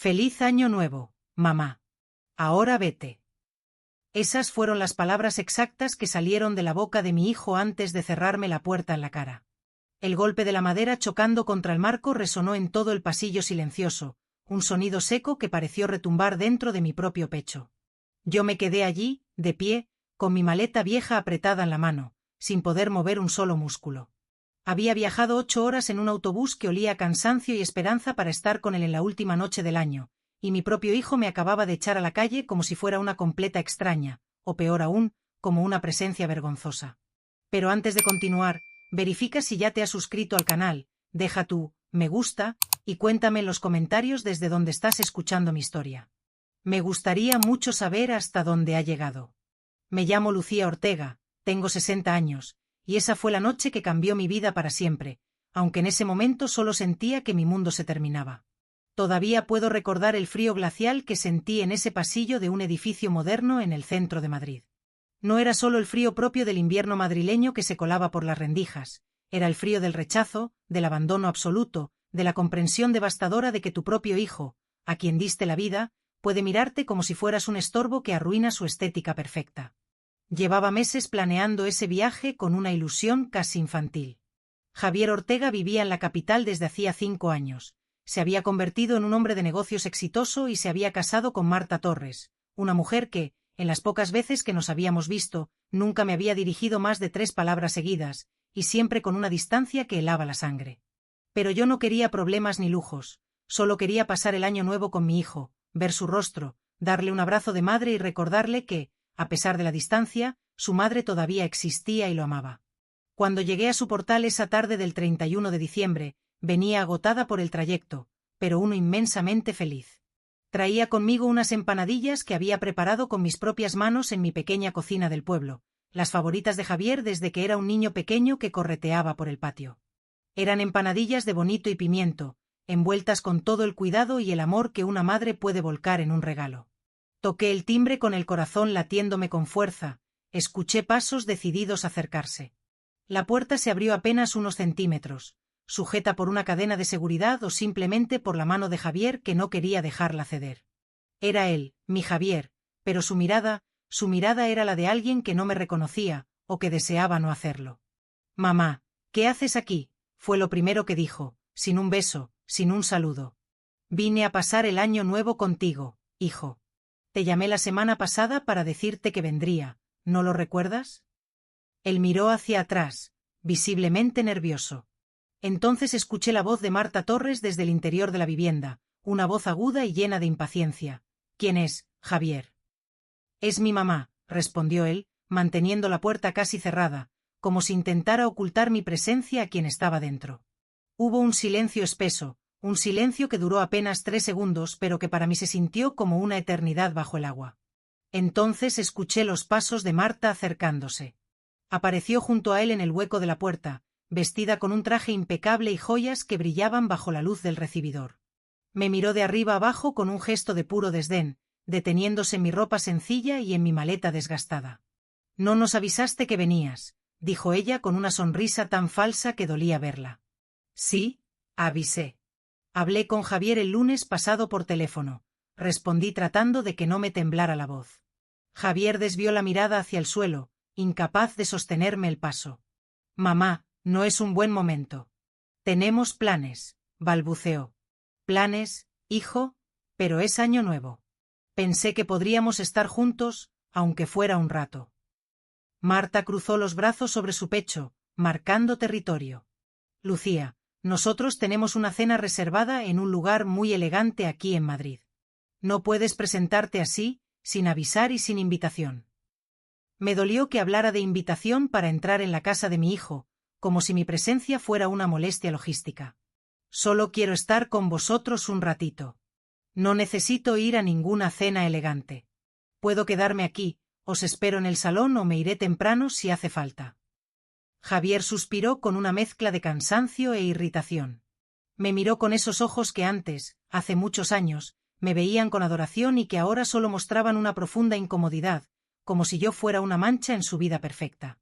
Feliz año nuevo, mamá. Ahora vete. Esas fueron las palabras exactas que salieron de la boca de mi hijo antes de cerrarme la puerta en la cara. El golpe de la madera chocando contra el marco resonó en todo el pasillo silencioso, un sonido seco que pareció retumbar dentro de mi propio pecho. Yo me quedé allí, de pie, con mi maleta vieja apretada en la mano, sin poder mover un solo músculo. Había viajado 8 horas en un autobús que olía a cansancio y esperanza para estar con él en la última noche del año, y mi propio hijo me acababa de echar a la calle como si fuera una completa extraña, o peor aún, como una presencia vergonzosa. Pero antes de continuar, verifica si ya te has suscrito al canal, deja tu me gusta, y cuéntame en los comentarios desde dónde estás escuchando mi historia. Me gustaría mucho saber hasta dónde ha llegado. Me llamo Lucía Ortega, tengo 60 años, y esa fue la noche que cambió mi vida para siempre, aunque en ese momento solo sentía que mi mundo se terminaba. Todavía puedo recordar el frío glacial que sentí en ese pasillo de un edificio moderno en el centro de Madrid. No era solo el frío propio del invierno madrileño que se colaba por las rendijas, era el frío del rechazo, del abandono absoluto, de la comprensión devastadora de que tu propio hijo, a quien diste la vida, puede mirarte como si fueras un estorbo que arruina su estética perfecta. Llevaba meses planeando ese viaje con una ilusión casi infantil. Javier Ortega vivía en la capital desde hacía 5 años. Se había convertido en un hombre de negocios exitoso y se había casado con Marta Torres, una mujer que, en las pocas veces que nos habíamos visto, nunca me había dirigido más de 3 palabras seguidas, y siempre con una distancia que helaba la sangre. Pero yo no quería problemas ni lujos, solo quería pasar el año nuevo con mi hijo, ver su rostro, darle un abrazo de madre y recordarle que, a pesar de la distancia, su madre todavía existía y lo amaba. Cuando llegué a su portal esa tarde del 31 de diciembre, venía agotada por el trayecto, pero uno inmensamente feliz. Traía conmigo unas empanadillas que había preparado con mis propias manos en mi pequeña cocina del pueblo, las favoritas de Javier desde que era un niño pequeño que correteaba por el patio. Eran empanadillas de bonito y pimiento, envueltas con todo el cuidado y el amor que una madre puede volcar en un regalo. Toqué el timbre con el corazón latiéndome con fuerza, escuché pasos decididos a acercarse. La puerta se abrió apenas unos centímetros, sujeta por una cadena de seguridad o simplemente por la mano de Javier que no quería dejarla ceder. Era él, mi Javier, pero su mirada era la de alguien que no me reconocía, o que deseaba no hacerlo. «Mamá, ¿qué haces aquí?», fue lo primero que dijo, sin un beso, sin un saludo. «Vine a pasar el año nuevo contigo, hijo. Te llamé la semana pasada para decirte que vendría, ¿no lo recuerdas?». Él miró hacia atrás, visiblemente nervioso. Entonces escuché la voz de Marta Torres desde el interior de la vivienda, una voz aguda y llena de impaciencia. «¿Quién es, Javier?». «Es mi mamá», respondió él, manteniendo la puerta casi cerrada, como si intentara ocultar mi presencia a quien estaba dentro. Hubo un silencio espeso, un silencio que duró apenas 3 segundos pero que para mí se sintió como una eternidad bajo el agua. Entonces escuché los pasos de Marta acercándose. Apareció junto a él en el hueco de la puerta, vestida con un traje impecable y joyas que brillaban bajo la luz del recibidor. Me miró de arriba abajo con un gesto de puro desdén, deteniéndose en mi ropa sencilla y en mi maleta desgastada. «No nos avisaste que venías», dijo ella con una sonrisa tan falsa que dolía verla. «Sí, avisé. Hablé con Javier el lunes pasado por teléfono», respondí tratando de que no me temblara la voz. Javier desvió la mirada hacia el suelo, incapaz de sostenerme el paso. «Mamá, no es un buen momento. Tenemos planes», balbuceó. «¿Planes, hijo? Pero es año nuevo. Pensé que podríamos estar juntos, aunque fuera un rato». Marta cruzó los brazos sobre su pecho, marcando territorio. «Lucía, nosotros tenemos una cena reservada en un lugar muy elegante aquí en Madrid. No puedes presentarte así, sin avisar y sin invitación». Me dolió que hablara de invitación para entrar en la casa de mi hijo, como si mi presencia fuera una molestia logística. «Solo quiero estar con vosotros un ratito. No necesito ir a ninguna cena elegante. Puedo quedarme aquí, os espero en el salón o me iré temprano si hace falta». Javier suspiró con una mezcla de cansancio e irritación. Me miró con esos ojos que antes, hace muchos años, me veían con adoración y que ahora solo mostraban una profunda incomodidad, como si yo fuera una mancha en su vida perfecta.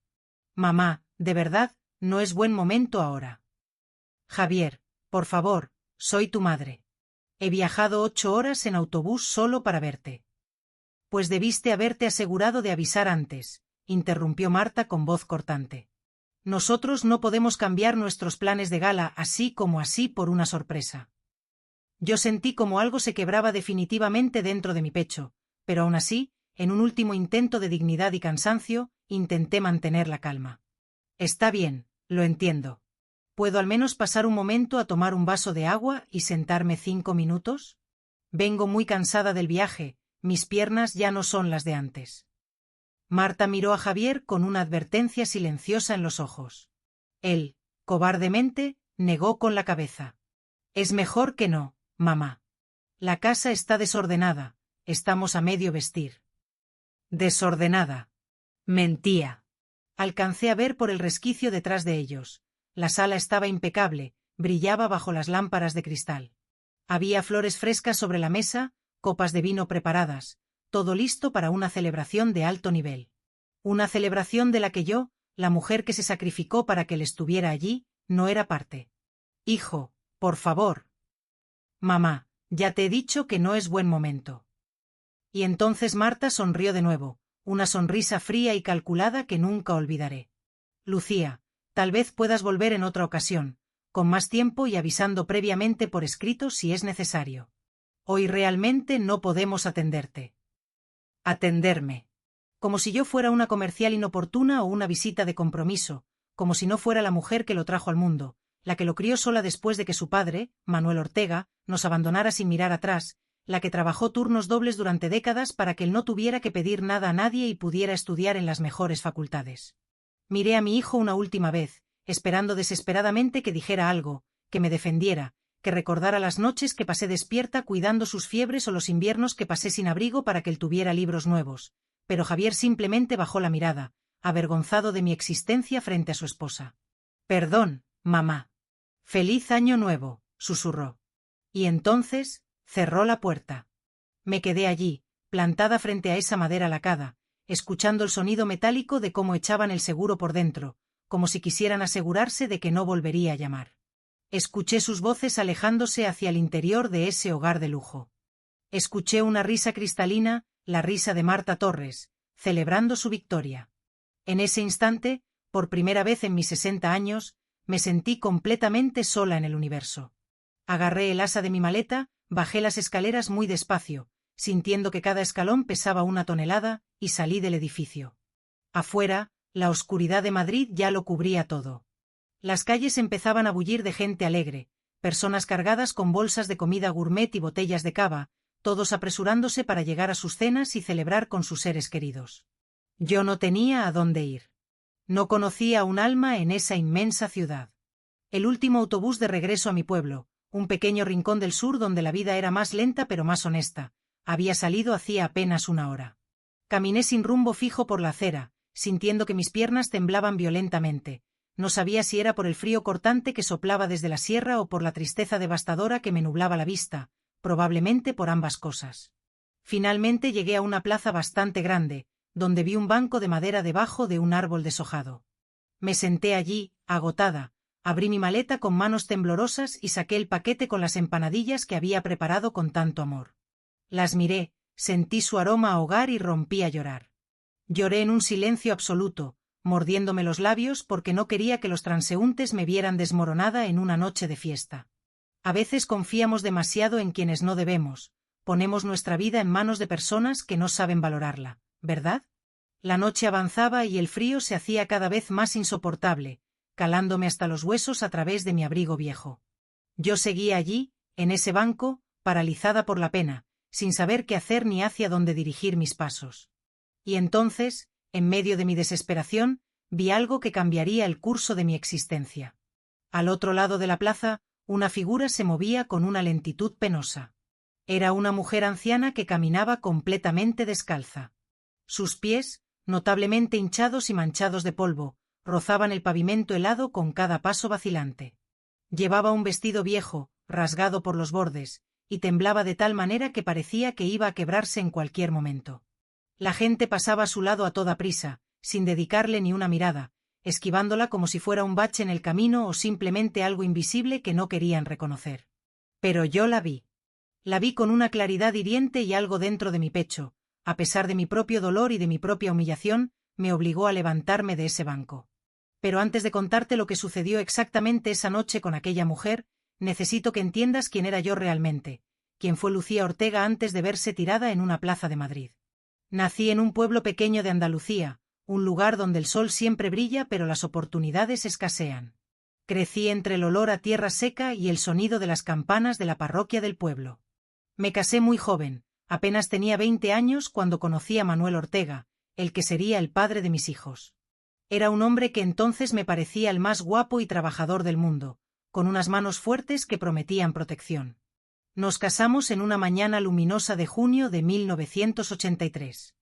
«Mamá, de verdad, no es buen momento ahora». «Javier, por favor, soy tu madre. He viajado 8 horas en autobús solo para verte. Pues debiste haberte asegurado de avisar antes, interrumpió Marta con voz cortante. Nosotros no podemos cambiar nuestros planes de gala así como así por una sorpresa. Yo sentí como algo se quebraba definitivamente dentro de mi pecho, pero aún así, en un último intento de dignidad y cansancio, intenté mantener la calma. Está bien, lo entiendo. ¿Puedo al menos pasar un momento a tomar un vaso de agua y sentarme 5 minutos? Vengo muy cansada del viaje, mis piernas ya no son las de antes. Marta miró a Javier con una advertencia silenciosa en los ojos. Él, cobardemente, negó con la cabeza. Es mejor que no, mamá. La casa está desordenada, estamos a medio vestir. Desordenada. Mentía. Alcancé a ver por el resquicio detrás de ellos. La sala estaba impecable, brillaba bajo las lámparas de cristal. Había flores frescas sobre la mesa, copas de vino preparadas, todo listo para una celebración de alto nivel. Una celebración de la que yo, la mujer que se sacrificó para que él estuviera allí, no era parte. Hijo, por favor. Mamá, ya te he dicho que no es buen momento. Y entonces Marta sonrió de nuevo, una sonrisa fría y calculada que nunca olvidaré. Lucía, tal vez puedas volver en otra ocasión, con más tiempo y avisando previamente por escrito si es necesario. Hoy realmente no podemos atenderte. Atenderme. Como si yo fuera una comercial inoportuna o una visita de compromiso, como si no fuera la mujer que lo trajo al mundo, la que lo crió sola después de que su padre, Manuel Ortega, nos abandonara sin mirar atrás, la que trabajó turnos dobles durante décadas para que él no tuviera que pedir nada a nadie y pudiera estudiar en las mejores facultades. Miré a mi hijo una última vez, esperando desesperadamente que dijera algo, que me defendiera, que recordara las noches que pasé despierta cuidando sus fiebres o los inviernos que pasé sin abrigo para que él tuviera libros nuevos, pero Javier simplemente bajó la mirada, avergonzado de mi existencia frente a su esposa. Perdón, mamá. Feliz año nuevo, susurró. Y entonces, cerró la puerta. Me quedé allí, plantada frente a esa madera lacada, escuchando el sonido metálico de cómo echaban el seguro por dentro, como si quisieran asegurarse de que no volvería a llamar. Escuché sus voces alejándose hacia el interior de ese hogar de lujo. Escuché una risa cristalina, la risa de Marta Torres, celebrando su victoria. En ese instante, por primera vez en mis 60 años, me sentí completamente sola en el universo. Agarré el asa de mi maleta, bajé las escaleras muy despacio, sintiendo que cada escalón pesaba 1 tonelada, y salí del edificio. Afuera, la oscuridad de Madrid ya lo cubría todo. Las calles empezaban a bullir de gente alegre, personas cargadas con bolsas de comida gourmet y botellas de cava, todos apresurándose para llegar a sus cenas y celebrar con sus seres queridos. Yo no tenía a dónde ir. No conocía a un alma en esa inmensa ciudad. El último autobús de regreso a mi pueblo, un pequeño rincón del sur donde la vida era más lenta pero más honesta, había salido hacía apenas 1 hora. Caminé sin rumbo fijo por la acera, sintiendo que mis piernas temblaban violentamente. No sabía si era por el frío cortante que soplaba desde la sierra o por la tristeza devastadora que me nublaba la vista, probablemente por ambas cosas. Finalmente llegué a una plaza bastante grande, donde vi un banco de madera debajo de un árbol deshojado. Me senté allí, agotada, abrí mi maleta con manos temblorosas y saqué el paquete con las empanadillas que había preparado con tanto amor. Las miré, sentí su aroma a hogar y rompí a llorar. Lloré en un silencio absoluto, mordiéndome los labios porque no quería que los transeúntes me vieran desmoronada en una noche de fiesta. A veces confiamos demasiado en quienes no debemos, ponemos nuestra vida en manos de personas que no saben valorarla, ¿verdad? La noche avanzaba y el frío se hacía cada vez más insoportable, calándome hasta los huesos a través de mi abrigo viejo. Yo seguía allí, en ese banco, paralizada por la pena, sin saber qué hacer ni hacia dónde dirigir mis pasos. Y entonces, en medio de mi desesperación, vi algo que cambiaría el curso de mi existencia. Al otro lado de la plaza, una figura se movía con una lentitud penosa. Era una mujer anciana que caminaba completamente descalza. Sus pies, notablemente hinchados y manchados de polvo, rozaban el pavimento helado con cada paso vacilante. Llevaba un vestido viejo, rasgado por los bordes, y temblaba de tal manera que parecía que iba a quebrarse en cualquier momento. La gente pasaba a su lado a toda prisa, sin dedicarle ni una mirada, esquivándola como si fuera un bache en el camino o simplemente algo invisible que no querían reconocer. Pero yo la vi. La vi con una claridad hiriente y algo dentro de mi pecho, a pesar de mi propio dolor y de mi propia humillación, me obligó a levantarme de ese banco. Pero antes de contarte lo que sucedió exactamente esa noche con aquella mujer, necesito que entiendas quién era yo realmente, quién fue Lucía Ortega antes de verse tirada en una plaza de Madrid. Nací en un pueblo pequeño de Andalucía, un lugar donde el sol siempre brilla pero las oportunidades escasean. Crecí entre el olor a tierra seca y el sonido de las campanas de la parroquia del pueblo. Me casé muy joven, apenas tenía 20 años cuando conocí a Manuel Ortega, el que sería el padre de mis hijos. Era un hombre que entonces me parecía el más guapo y trabajador del mundo, con unas manos fuertes que prometían protección. Nos casamos en una mañana luminosa de junio de 1983.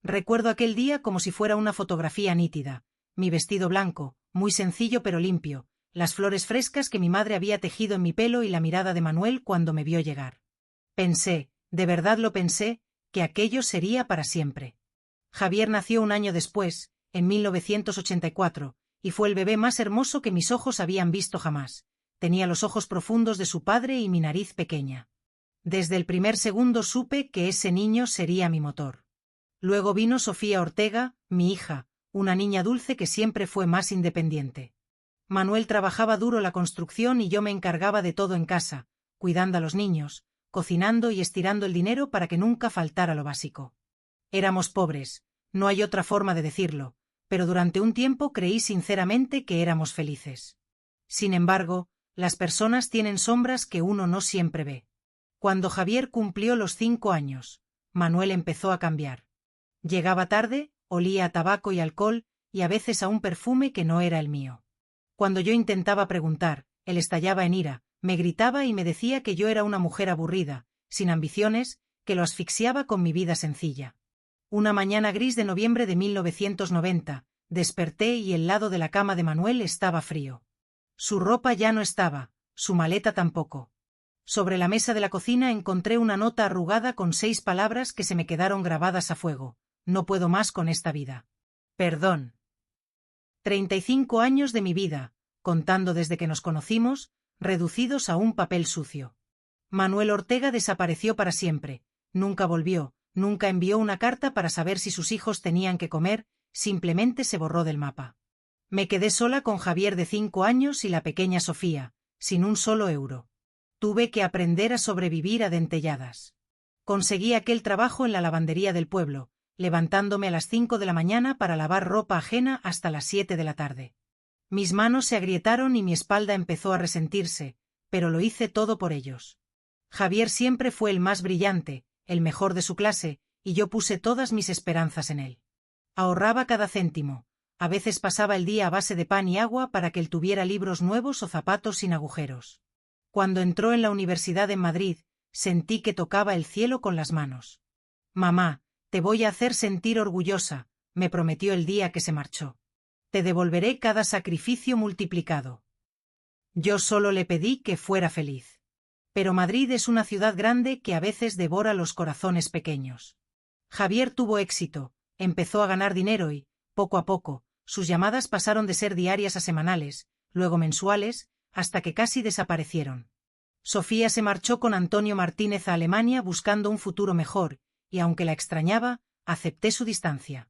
Recuerdo aquel día como si fuera una fotografía nítida, mi vestido blanco, muy sencillo pero limpio, las flores frescas que mi madre había tejido en mi pelo y la mirada de Manuel cuando me vio llegar. Pensé, de verdad lo pensé, que aquello sería para siempre. Javier nació un año después, en 1984, y fue el bebé más hermoso que mis ojos habían visto jamás. Tenía los ojos profundos de su padre y mi nariz pequeña. Desde el primer segundo supe que ese niño sería mi motor. Luego vino Sofía Ortega, mi hija, una niña dulce que siempre fue más independiente. Manuel trabajaba duro la construcción y yo me encargaba de todo en casa, cuidando a los niños, cocinando y estirando el dinero para que nunca faltara lo básico. Éramos pobres, no hay otra forma de decirlo, pero durante un tiempo creí sinceramente que éramos felices. Sin embargo, las personas tienen sombras que uno no siempre ve. Cuando Javier cumplió los 5 años, Manuel empezó a cambiar. Llegaba tarde, olía a tabaco y alcohol, y a veces a un perfume que no era el mío. Cuando yo intentaba preguntar, él estallaba en ira, me gritaba y me decía que yo era una mujer aburrida, sin ambiciones, que lo asfixiaba con mi vida sencilla. Una mañana gris de noviembre de 1990, desperté y el lado de la cama de Manuel estaba frío. Su ropa ya no estaba, su maleta tampoco. Sobre la mesa de la cocina encontré una nota arrugada con 6 palabras que se me quedaron grabadas a fuego. No puedo más con esta vida. Perdón. 35 años de mi vida, contando desde que nos conocimos, reducidos a un papel sucio. Manuel Ortega desapareció para siempre, nunca volvió, nunca envió una carta para saber si sus hijos tenían que comer, simplemente se borró del mapa. Me quedé sola con Javier de 5 años y la pequeña Sofía, sin un solo euro. Tuve que aprender a sobrevivir a dentelladas. Conseguí aquel trabajo en la lavandería del pueblo, levantándome a las 5 de la mañana para lavar ropa ajena hasta las 7 de la tarde. Mis manos se agrietaron y mi espalda empezó a resentirse, pero lo hice todo por ellos. Javier siempre fue el más brillante, el mejor de su clase, y yo puse todas mis esperanzas en él. Ahorraba cada céntimo, a veces pasaba el día a base de pan y agua para que él tuviera libros nuevos o zapatos sin agujeros. Cuando entró en la universidad en Madrid, sentí que tocaba el cielo con las manos. Mamá, te voy a hacer sentir orgullosa, me prometió el día que se marchó. Te devolveré cada sacrificio multiplicado. Yo solo le pedí que fuera feliz. Pero Madrid es una ciudad grande que a veces devora los corazones pequeños. Javier tuvo éxito, empezó a ganar dinero y, poco a poco, sus llamadas pasaron de ser diarias a semanales, luego mensuales, hasta que casi desaparecieron. Sofía se marchó con Antonio Martínez a Alemania buscando un futuro mejor, y aunque la extrañaba, acepté su distancia.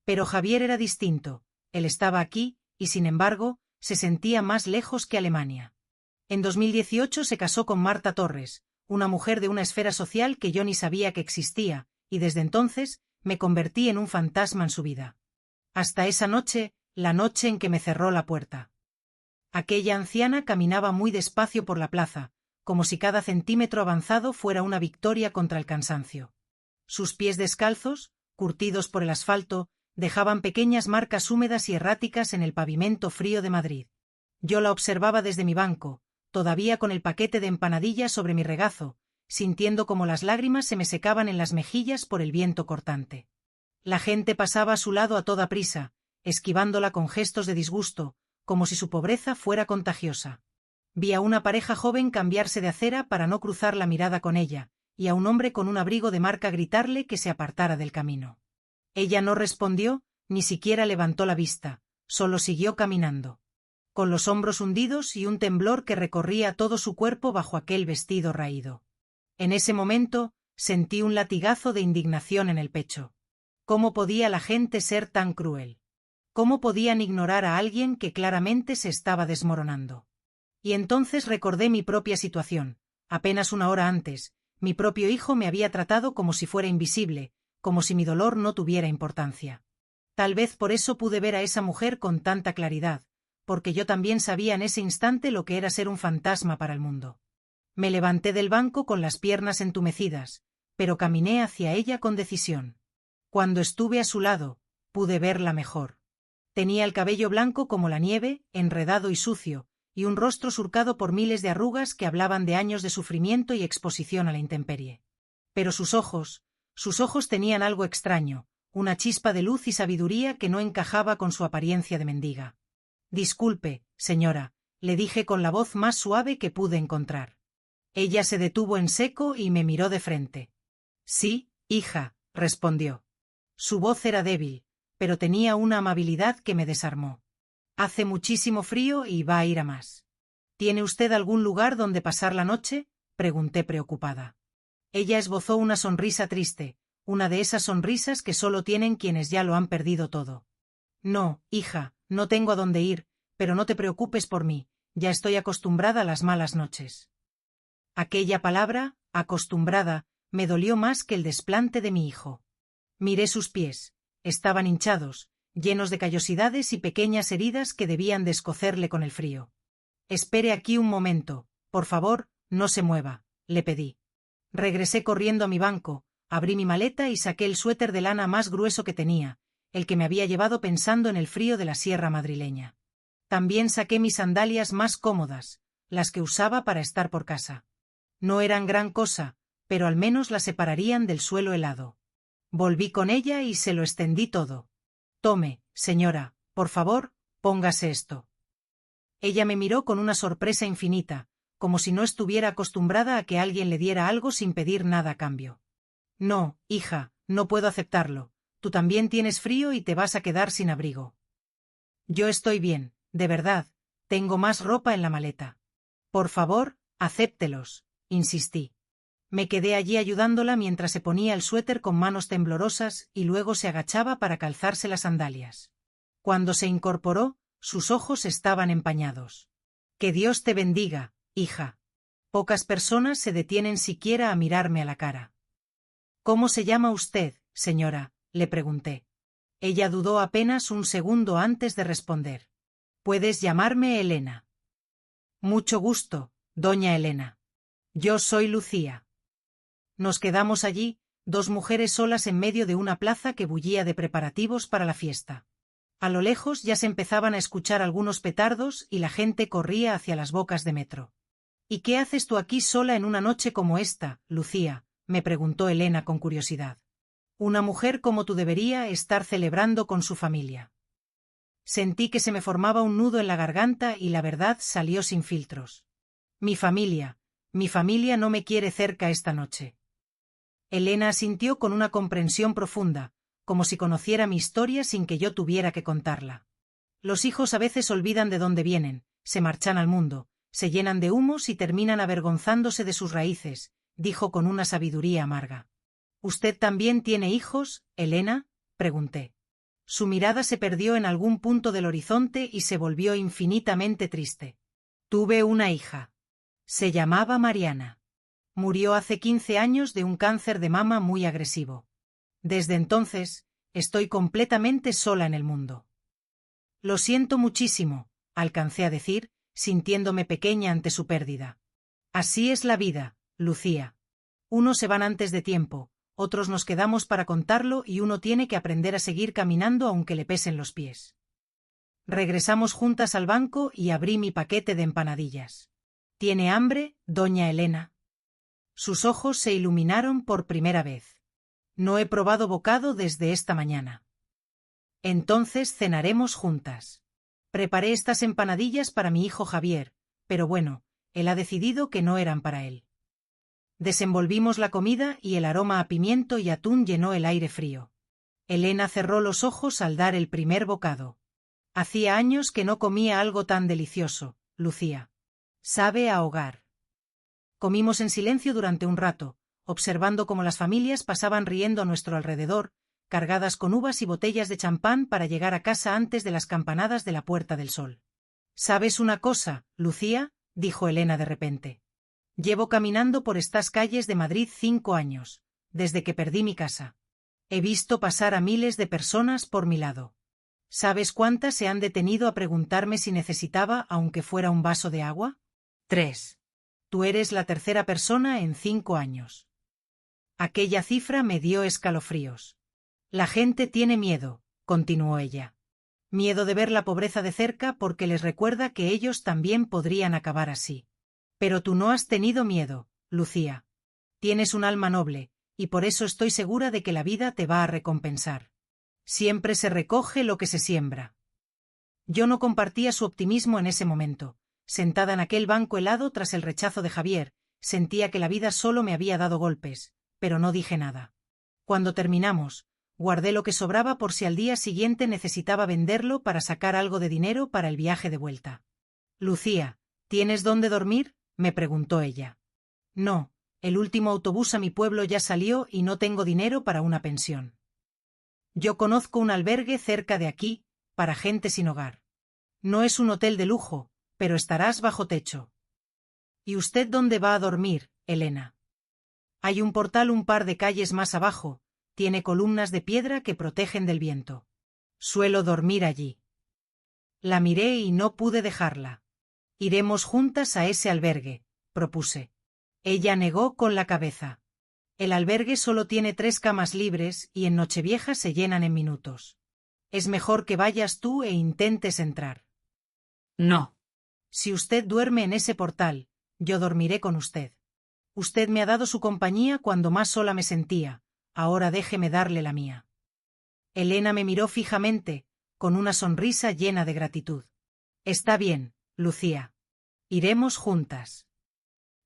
Pero Javier era distinto, él estaba aquí, y sin embargo, se sentía más lejos que Alemania. En 2018 se casó con Marta Torres, una mujer de una esfera social que yo ni sabía que existía, y desde entonces, me convertí en un fantasma en su vida. Hasta esa noche, la noche en que me cerró la puerta. Aquella anciana caminaba muy despacio por la plaza, como si cada centímetro avanzado fuera una victoria contra el cansancio. Sus pies descalzos, curtidos por el asfalto, dejaban pequeñas marcas húmedas y erráticas en el pavimento frío de Madrid. Yo la observaba desde mi banco, todavía con el paquete de empanadillas sobre mi regazo, sintiendo como las lágrimas se me secaban en las mejillas por el viento cortante. La gente pasaba a su lado a toda prisa, esquivándola con gestos de disgusto, como si su pobreza fuera contagiosa. Vi a una pareja joven cambiarse de acera para no cruzar la mirada con ella, y a un hombre con un abrigo de marca gritarle que se apartara del camino. Ella no respondió, ni siquiera levantó la vista, solo siguió caminando. Con los hombros hundidos y un temblor que recorría todo su cuerpo bajo aquel vestido raído. En ese momento, sentí un latigazo de indignación en el pecho. ¿Cómo podía la gente ser tan cruel? ¿Cómo podían ignorar a alguien que claramente se estaba desmoronando? Y entonces recordé mi propia situación. Apenas una hora antes, mi propio hijo me había tratado como si fuera invisible, como si mi dolor no tuviera importancia. Tal vez por eso pude ver a esa mujer con tanta claridad, porque yo también sabía en ese instante lo que era ser un fantasma para el mundo. Me levanté del banco con las piernas entumecidas, pero caminé hacia ella con decisión. Cuando estuve a su lado, pude verla mejor. Tenía el cabello blanco como la nieve, enredado y sucio, y un rostro surcado por miles de arrugas que hablaban de años de sufrimiento y exposición a la intemperie. Pero sus ojos tenían algo extraño, una chispa de luz y sabiduría que no encajaba con su apariencia de mendiga. Disculpe, señora, le dije con la voz más suave que pude encontrar. Ella se detuvo en seco y me miró de frente. Sí, hija, respondió. Su voz era débil, pero tenía una amabilidad que me desarmó. Hace muchísimo frío y va a ir a más. ¿Tiene usted algún lugar donde pasar la noche?, pregunté preocupada. Ella esbozó una sonrisa triste, una de esas sonrisas que solo tienen quienes ya lo han perdido todo. No, hija, no tengo a dónde ir, pero no te preocupes por mí, ya estoy acostumbrada a las malas noches. Aquella palabra, acostumbrada, me dolió más que el desplante de mi hijo. Miré sus pies, estaban hinchados, llenos de callosidades y pequeñas heridas que debían de escocerle con el frío. Espere aquí un momento, por favor, no se mueva, le pedí. Regresé corriendo a mi banco, abrí mi maleta y saqué el suéter de lana más grueso que tenía, el que me había llevado pensando en el frío de la sierra madrileña. También saqué mis sandalias más cómodas, las que usaba para estar por casa. No eran gran cosa, pero al menos las separarían del suelo helado. Volví con ella y se lo extendí todo. Tome, señora, por favor, póngase esto. Ella me miró con una sorpresa infinita, como si no estuviera acostumbrada a que alguien le diera algo sin pedir nada a cambio. No, hija, no puedo aceptarlo. Tú también tienes frío y te vas a quedar sin abrigo. Yo estoy bien, de verdad, tengo más ropa en la maleta. Por favor, acéptelos, insistí. Me quedé allí ayudándola mientras se ponía el suéter con manos temblorosas y luego se agachaba para calzarse las sandalias. Cuando se incorporó, sus ojos estaban empañados. Que Dios te bendiga, hija. Pocas personas se detienen siquiera a mirarme a la cara. ¿Cómo se llama usted, señora?, le pregunté. Ella dudó apenas un segundo antes de responder. Puedes llamarme Elena. Mucho gusto, doña Elena. Yo soy Lucía. Nos quedamos allí, dos mujeres solas en medio de una plaza que bullía de preparativos para la fiesta. A lo lejos ya se empezaban a escuchar algunos petardos y la gente corría hacia las bocas de metro. ¿Y qué haces tú aquí sola en una noche como esta, Lucía?, me preguntó Elena con curiosidad. Una mujer como tú debería estar celebrando con su familia. Sentí que se me formaba un nudo en la garganta y la verdad salió sin filtros. Mi familia no me quiere cerca esta noche. Elena asintió con una comprensión profunda, como si conociera mi historia sin que yo tuviera que contarla. Los hijos a veces olvidan de dónde vienen, se marchan al mundo, se llenan de humos y terminan avergonzándose de sus raíces, dijo con una sabiduría amarga. ¿Usted también tiene hijos, Elena?, pregunté. Su mirada se perdió en algún punto del horizonte y se volvió infinitamente triste. Tuve una hija. Se llamaba Mariana. Murió hace 15 años de un cáncer de mama muy agresivo. Desde entonces, estoy completamente sola en el mundo. Lo siento muchísimo, alcancé a decir, sintiéndome pequeña ante su pérdida. Así es la vida, Lucía. Unos se van antes de tiempo, otros nos quedamos para contarlo y uno tiene que aprender a seguir caminando aunque le pesen los pies. Regresamos juntas al banco y abrí mi paquete de empanadillas. ¿Tiene hambre, doña Elena? Sus ojos se iluminaron por primera vez. No he probado bocado desde esta mañana. Entonces cenaremos juntas. Preparé estas empanadillas para mi hijo Javier, pero bueno, él ha decidido que no eran para él. Desenvolvimos la comida y el aroma a pimiento y atún llenó el aire frío. Elena cerró los ojos al dar el primer bocado. Hacía años que no comía algo tan delicioso, Lucía. Sabe a hogar. Comimos en silencio durante un rato, observando cómo las familias pasaban riendo a nuestro alrededor, cargadas con uvas y botellas de champán para llegar a casa antes de las campanadas de la Puerta del Sol. ¿Sabes una cosa, Lucía?, dijo Elena de repente. Llevo caminando por estas calles de Madrid 5 años, desde que perdí mi casa. He visto pasar a miles de personas por mi lado. ¿Sabes cuántas se han detenido a preguntarme si necesitaba aunque fuera un vaso de agua? 3. Tú eres la tercera persona en 5 años. Aquella cifra me dio escalofríos. La gente tiene miedo, continuó ella. Miedo de ver la pobreza de cerca porque les recuerda que ellos también podrían acabar así. Pero tú no has tenido miedo, Lucía. Tienes un alma noble, y por eso estoy segura de que la vida te va a recompensar. Siempre se recoge lo que se siembra. Yo no compartía su optimismo en ese momento. Sentada en aquel banco helado tras el rechazo de Javier, sentía que la vida solo me había dado golpes, pero no dije nada. Cuando terminamos, guardé lo que sobraba por si al día siguiente necesitaba venderlo para sacar algo de dinero para el viaje de vuelta. Lucía, ¿tienes dónde dormir?, me preguntó ella. No, el último autobús a mi pueblo ya salió y no tengo dinero para una pensión. Yo conozco un albergue cerca de aquí, para gente sin hogar. No es un hotel de lujo, pero estarás bajo techo. ¿Y usted dónde va a dormir, Elena? Hay un portal un par de calles más abajo, tiene columnas de piedra que protegen del viento. Suelo dormir allí. La miré y no pude dejarla. Iremos juntas a ese albergue, propuse. Ella negó con la cabeza. El albergue solo tiene 3 camas libres y en Nochevieja se llenan en minutos. Es mejor que vayas tú e intentes entrar. No. Si usted duerme en ese portal, yo dormiré con usted. Usted me ha dado su compañía cuando más sola me sentía, ahora déjeme darle la mía. Elena me miró fijamente, con una sonrisa llena de gratitud. Está bien, Lucía. Iremos juntas.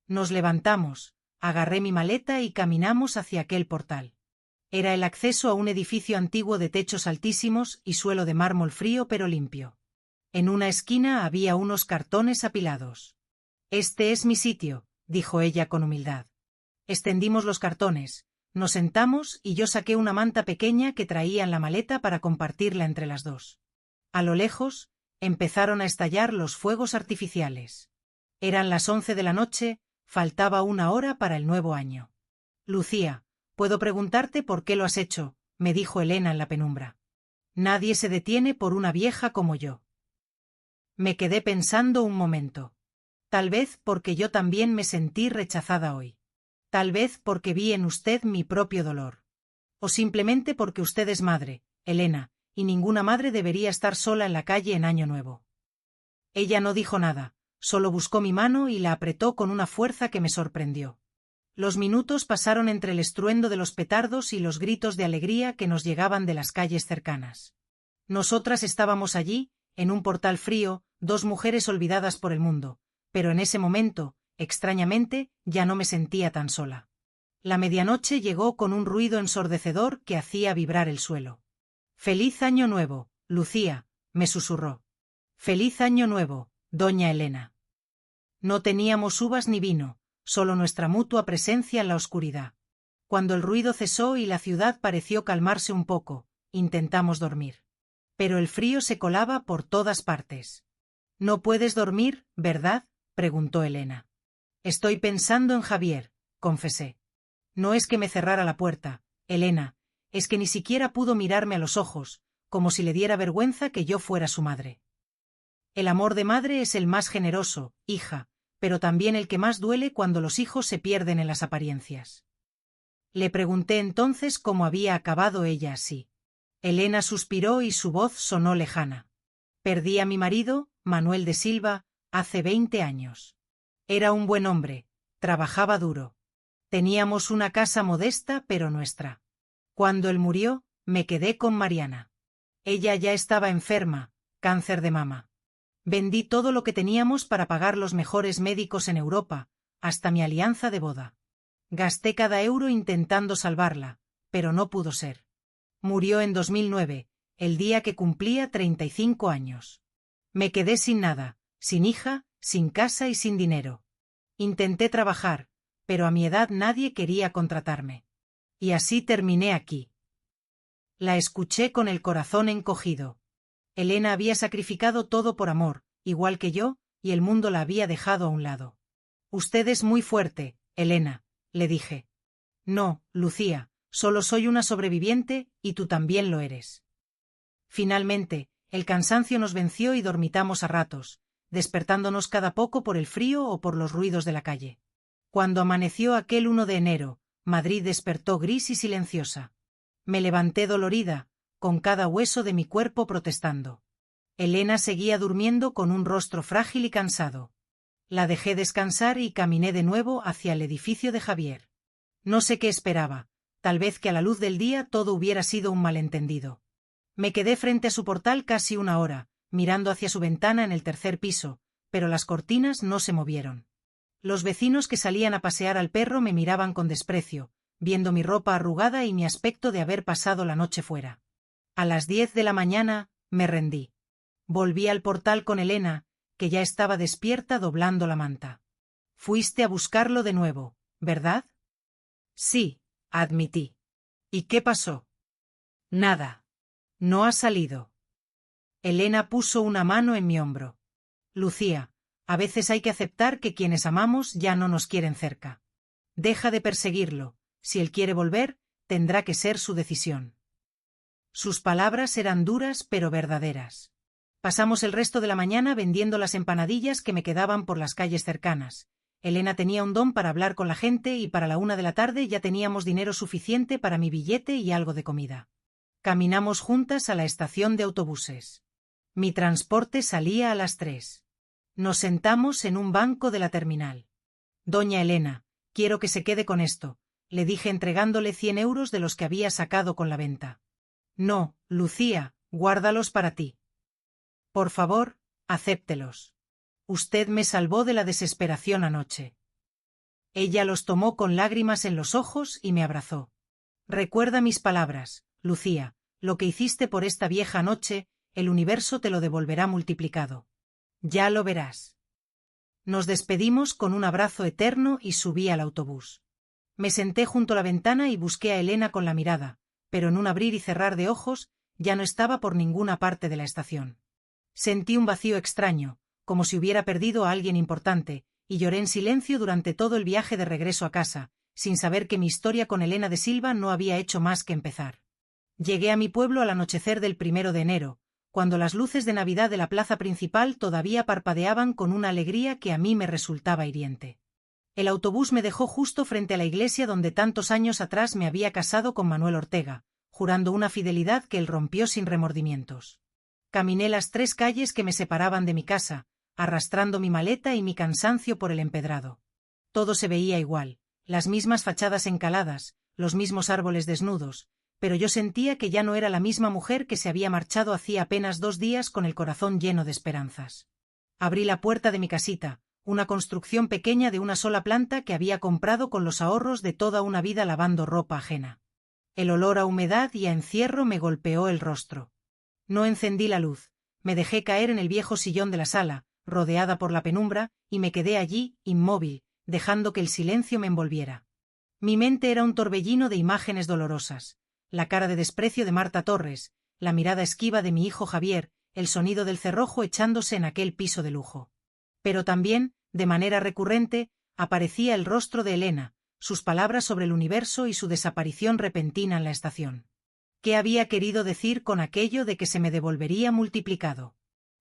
Nos levantamos, agarré mi maleta y caminamos hacia aquel portal. Era el acceso a un edificio antiguo de techos altísimos y suelo de mármol frío pero limpio. En una esquina había unos cartones apilados. Este es mi sitio, dijo ella con humildad. Extendimos los cartones, nos sentamos y yo saqué una manta pequeña que traía en la maleta para compartirla entre las dos. A lo lejos, empezaron a estallar los fuegos artificiales. Eran las 11 de la noche, faltaba 1 hora para el nuevo año. Lucía, ¿puedo preguntarte por qué lo has hecho?, me dijo Elena en la penumbra. Nadie se detiene por una vieja como yo. Me quedé pensando un momento. Tal vez porque yo también me sentí rechazada hoy. Tal vez porque vi en usted mi propio dolor. O simplemente porque usted es madre, Elena, y ninguna madre debería estar sola en la calle en Año Nuevo. Ella no dijo nada, solo buscó mi mano y la apretó con una fuerza que me sorprendió. Los minutos pasaron entre el estruendo de los petardos y los gritos de alegría que nos llegaban de las calles cercanas. Nosotras estábamos allí, en un portal frío, 2 mujeres olvidadas por el mundo, pero en ese momento, extrañamente, ya no me sentía tan sola. La medianoche llegó con un ruido ensordecedor que hacía vibrar el suelo. «Feliz Año Nuevo, Lucía», me susurró. «Feliz Año Nuevo, doña Elena». No teníamos uvas ni vino, solo nuestra mutua presencia en la oscuridad. Cuando el ruido cesó y la ciudad pareció calmarse un poco, intentamos dormir. Pero el frío se colaba por todas partes. «¿No puedes dormir, verdad?», preguntó Elena. «Estoy pensando en Javier», confesé. No es que me cerrara la puerta, Elena, es que ni siquiera pudo mirarme a los ojos, como si le diera vergüenza que yo fuera su madre. El amor de madre es el más generoso, hija, pero también el que más duele cuando los hijos se pierden en las apariencias. Le pregunté entonces cómo había acabado ella así. Elena suspiró y su voz sonó lejana. Perdí a mi marido, Manuel de Silva, hace 20 años. Era un buen hombre, trabajaba duro. Teníamos una casa modesta pero nuestra. Cuando él murió, me quedé con Mariana. Ella ya estaba enferma, cáncer de mama. Vendí todo lo que teníamos para pagar los mejores médicos en Europa, hasta mi alianza de boda. Gasté cada euro intentando salvarla, pero no pudo ser. Murió en 2009, el día que cumplía 35 años. Me quedé sin nada, sin hija, sin casa y sin dinero. Intenté trabajar, pero a mi edad nadie quería contratarme. Y así terminé aquí. La escuché con el corazón encogido. Elena había sacrificado todo por amor, igual que yo, y el mundo la había dejado a un lado. Usted es muy fuerte, Elena, le dije. No, Lucía, solo soy una sobreviviente, y tú también lo eres. Finalmente, el cansancio nos venció y dormitamos a ratos, despertándonos cada poco por el frío o por los ruidos de la calle. Cuando amaneció aquel 1 de enero, Madrid despertó gris y silenciosa. Me levanté dolorida, con cada hueso de mi cuerpo protestando. Elena seguía durmiendo con un rostro frágil y cansado. La dejé descansar y caminé de nuevo hacia el edificio de Javier. No sé qué esperaba, tal vez que a la luz del día todo hubiera sido un malentendido. Me quedé frente a su portal casi 1 hora, mirando hacia su ventana en el 3er piso, pero las cortinas no se movieron. Los vecinos que salían a pasear al perro me miraban con desprecio, viendo mi ropa arrugada y mi aspecto de haber pasado la noche fuera. A las 10 de la mañana, me rendí. Volví al portal con Elena, que ya estaba despierta doblando la manta. Fuiste a buscarlo de nuevo, ¿verdad? Sí, admití. ¿Y qué pasó? Nada. No ha salido. Elena puso una mano en mi hombro. Lucía, a veces hay que aceptar que quienes amamos ya no nos quieren cerca. Deja de perseguirlo, si él quiere volver, tendrá que ser su decisión. Sus palabras eran duras pero verdaderas. Pasamos el resto de la mañana vendiendo las empanadillas que me quedaban por las calles cercanas. Elena tenía un don para hablar con la gente y para la 1 de la tarde ya teníamos dinero suficiente para mi billete y algo de comida. Caminamos juntas a la estación de autobuses. Mi transporte salía a las 3. Nos sentamos en un banco de la terminal. Doña Elena, quiero que se quede con esto, le dije entregándole 100 euros de los que había sacado con la venta. No, Lucía, guárdalos para ti. Por favor, acéptelos. Usted me salvó de la desesperación anoche. Ella los tomó con lágrimas en los ojos y me abrazó. Recuerda mis palabras, Lucía, lo que hiciste por esta vieja noche, el universo te lo devolverá multiplicado. Ya lo verás. Nos despedimos con un abrazo eterno y subí al autobús. Me senté junto a la ventana y busqué a Elena con la mirada, pero en un abrir y cerrar de ojos, ya no estaba por ninguna parte de la estación. Sentí un vacío extraño, como si hubiera perdido a alguien importante, y lloré en silencio durante todo el viaje de regreso a casa, sin saber que mi historia con Elena de Silva no había hecho más que empezar. Llegué a mi pueblo al anochecer del 1 de enero, cuando las luces de Navidad de la plaza principal todavía parpadeaban con una alegría que a mí me resultaba hiriente. El autobús me dejó justo frente a la iglesia donde tantos años atrás me había casado con Manuel Ortega, jurando una fidelidad que él rompió sin remordimientos. Caminé las 3 calles que me separaban de mi casa, arrastrando mi maleta y mi cansancio por el empedrado. Todo se veía igual, las mismas fachadas encaladas, los mismos árboles desnudos, pero yo sentía que ya no era la misma mujer que se había marchado hacía apenas 2 días con el corazón lleno de esperanzas. Abrí la puerta de mi casita, una construcción pequeña de una sola planta que había comprado con los ahorros de toda una vida lavando ropa ajena. El olor a humedad y a encierro me golpeó el rostro. No encendí la luz, me dejé caer en el viejo sillón de la sala, rodeada por la penumbra, y me quedé allí, inmóvil, dejando que el silencio me envolviera. Mi mente era un torbellino de imágenes dolorosas, la cara de desprecio de Marta Torres, la mirada esquiva de mi hijo Javier, el sonido del cerrojo echándose en aquel piso de lujo. Pero también, de manera recurrente, aparecía el rostro de Elena, sus palabras sobre el universo y su desaparición repentina en la estación. ¿Qué había querido decir con aquello de que se me devolvería multiplicado?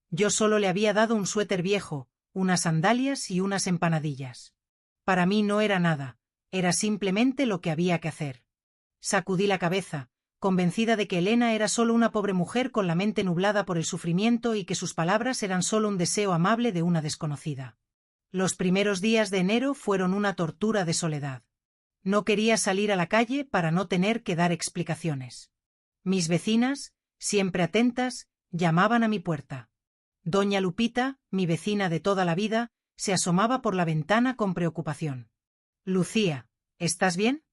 Yo solo le había dado un suéter viejo, unas sandalias y unas empanadillas. Para mí no era nada, era simplemente lo que había que hacer. Sacudí la cabeza, convencida de que Elena era solo una pobre mujer con la mente nublada por el sufrimiento y que sus palabras eran solo un deseo amable de una desconocida. Los primeros días de enero fueron una tortura de soledad. No quería salir a la calle para no tener que dar explicaciones. Mis vecinas, siempre atentas, llamaban a mi puerta. Doña Lupita, mi vecina de toda la vida, se asomaba por la ventana con preocupación. Lucía, ¿estás bien?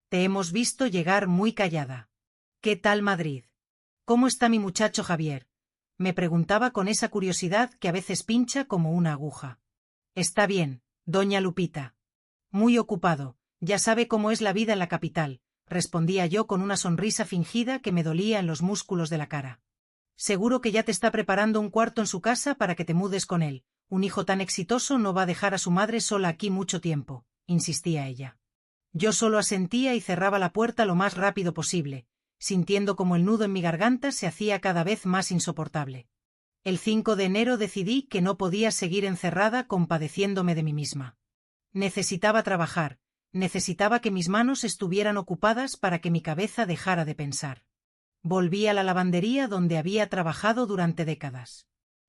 Te hemos visto llegar muy callada. ¿Qué tal Madrid? ¿Cómo está mi muchacho Javier? Me preguntaba con esa curiosidad que a veces pincha como una aguja. Está bien, Doña Lupita. Muy ocupado, ya sabe cómo es la vida en la capital, respondía yo con una sonrisa fingida que me dolía en los músculos de la cara. Seguro que ya te está preparando un cuarto en su casa para que te mudes con él. Un hijo tan exitoso no va a dejar a su madre sola aquí mucho tiempo, insistía ella. Yo solo asentía y cerraba la puerta lo más rápido posible, sintiendo como el nudo en mi garganta se hacía cada vez más insoportable. El 5 de enero decidí que no podía seguir encerrada compadeciéndome de mí misma. Necesitaba trabajar, necesitaba que mis manos estuvieran ocupadas para que mi cabeza dejara de pensar. Volví a la lavandería donde había trabajado durante décadas.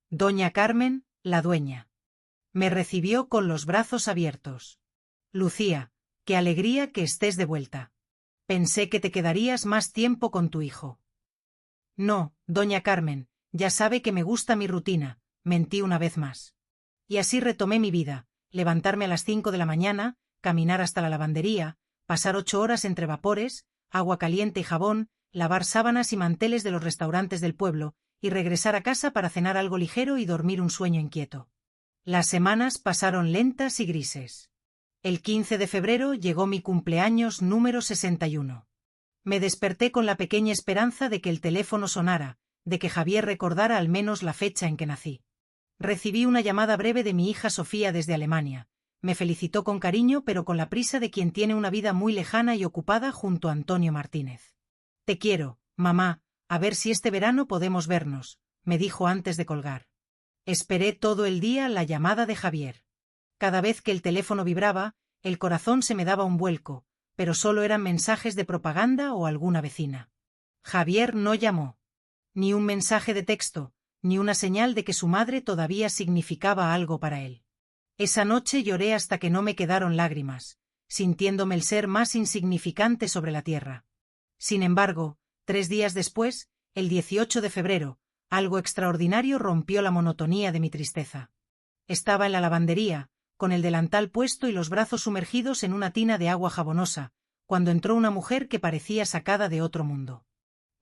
Doña Carmen, la dueña, me recibió con los brazos abiertos. Lucía, qué alegría que estés de vuelta. Pensé que te quedarías más tiempo con tu hijo. No, doña Carmen, ya sabe que me gusta mi rutina, mentí una vez más. Y así retomé mi vida, levantarme a las 5 de la mañana, caminar hasta la lavandería, pasar 8 horas entre vapores, agua caliente y jabón, lavar sábanas y manteles de los restaurantes del pueblo, y regresar a casa para cenar algo ligero y dormir un sueño inquieto. Las semanas pasaron lentas y grises. El 15 de febrero llegó mi cumpleaños número 61. Me desperté con la pequeña esperanza de que el teléfono sonara, de que Javier recordara al menos la fecha en que nací. Recibí una llamada breve de mi hija Sofía desde Alemania. Me felicitó con cariño pero con la prisa de quien tiene una vida muy lejana y ocupada junto a Antonio Martínez. Te quiero, mamá, a ver si este verano podemos vernos, me dijo antes de colgar. Esperé todo el día la llamada de Javier. Cada vez que el teléfono vibraba, el corazón se me daba un vuelco, pero solo eran mensajes de propaganda o alguna vecina. Javier no llamó. Ni un mensaje de texto, ni una señal de que su madre todavía significaba algo para él. Esa noche lloré hasta que no me quedaron lágrimas, sintiéndome el ser más insignificante sobre la tierra. Sin embargo, 3 días después, el 18 de febrero, algo extraordinario rompió la monotonía de mi tristeza. Estaba en la lavandería, con el delantal puesto y los brazos sumergidos en una tina de agua jabonosa, cuando entró una mujer que parecía sacada de otro mundo.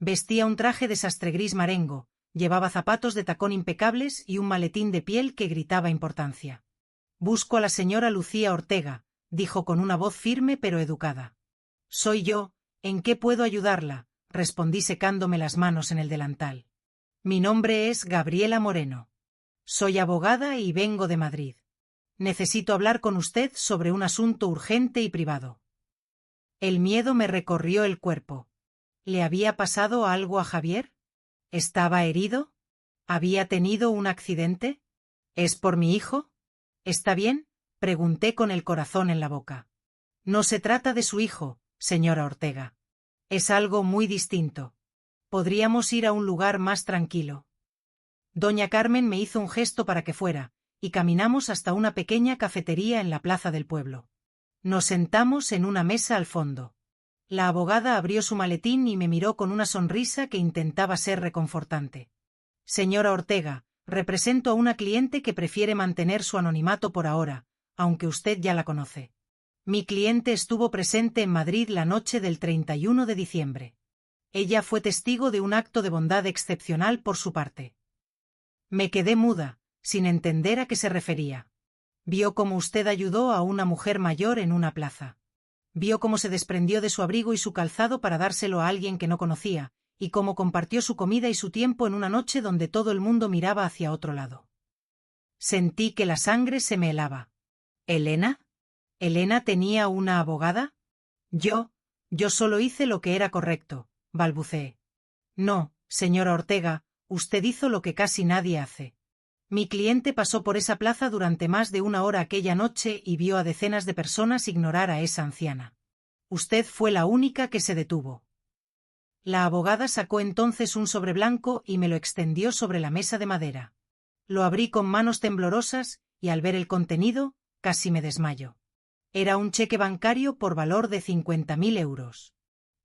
Vestía un traje de sastre gris marengo, llevaba zapatos de tacón impecables y un maletín de piel que gritaba importancia. Busco a la señora Lucía Ortega, dijo con una voz firme pero educada. Soy yo, ¿en qué puedo ayudarla?, respondí secándome las manos en el delantal. Mi nombre es Gabriela Moreno. Soy abogada y vengo de Madrid. Necesito hablar con usted sobre un asunto urgente y privado. El miedo me recorrió el cuerpo. ¿Le había pasado algo a Javier? ¿Estaba herido? ¿Había tenido un accidente? ¿Es por mi hijo? ¿Está bien?, pregunté con el corazón en la boca. No se trata de su hijo, señora Ortega. Es algo muy distinto. Podríamos ir a un lugar más tranquilo. Doña Carmen me hizo un gesto para que fuera, y caminamos hasta una pequeña cafetería en la plaza del pueblo. Nos sentamos en una mesa al fondo. La abogada abrió su maletín y me miró con una sonrisa que intentaba ser reconfortante. Señora Ortega, represento a una cliente que prefiere mantener su anonimato por ahora, aunque usted ya la conoce. Mi cliente estuvo presente en Madrid la noche del 31 de diciembre. Ella fue testigo de un acto de bondad excepcional por su parte. Me quedé muda, sin entender a qué se refería. Vio cómo usted ayudó a una mujer mayor en una plaza. Vio cómo se desprendió de su abrigo y su calzado para dárselo a alguien que no conocía, y cómo compartió su comida y su tiempo en una noche donde todo el mundo miraba hacia otro lado. Sentí que la sangre se me helaba. ¿Elena? ¿Elena tenía una abogada? Yo solo hice lo que era correcto, balbuceé. No, señora Ortega, usted hizo lo que casi nadie hace. Mi cliente pasó por esa plaza durante más de 1 hora aquella noche y vio a decenas de personas ignorar a esa anciana. Usted fue la única que se detuvo. La abogada sacó entonces un sobre blanco y me lo extendió sobre la mesa de madera. Lo abrí con manos temblorosas y al ver el contenido, casi me desmayo. Era un cheque bancario por valor de 50.000 euros.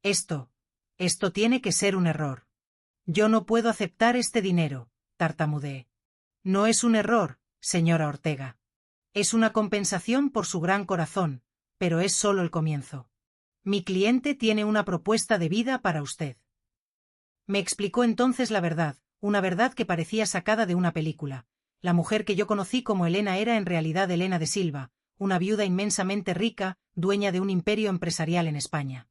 Esto tiene que ser un error. Yo no puedo aceptar este dinero, tartamudeé. No es un error, señora Ortega. Es una compensación por su gran corazón, pero es solo el comienzo. Mi cliente tiene una propuesta de vida para usted. Me explicó entonces la verdad, una verdad que parecía sacada de una película. La mujer que yo conocí como Elena era en realidad Elena de Silva, una viuda inmensamente rica, dueña de un imperio empresarial en España.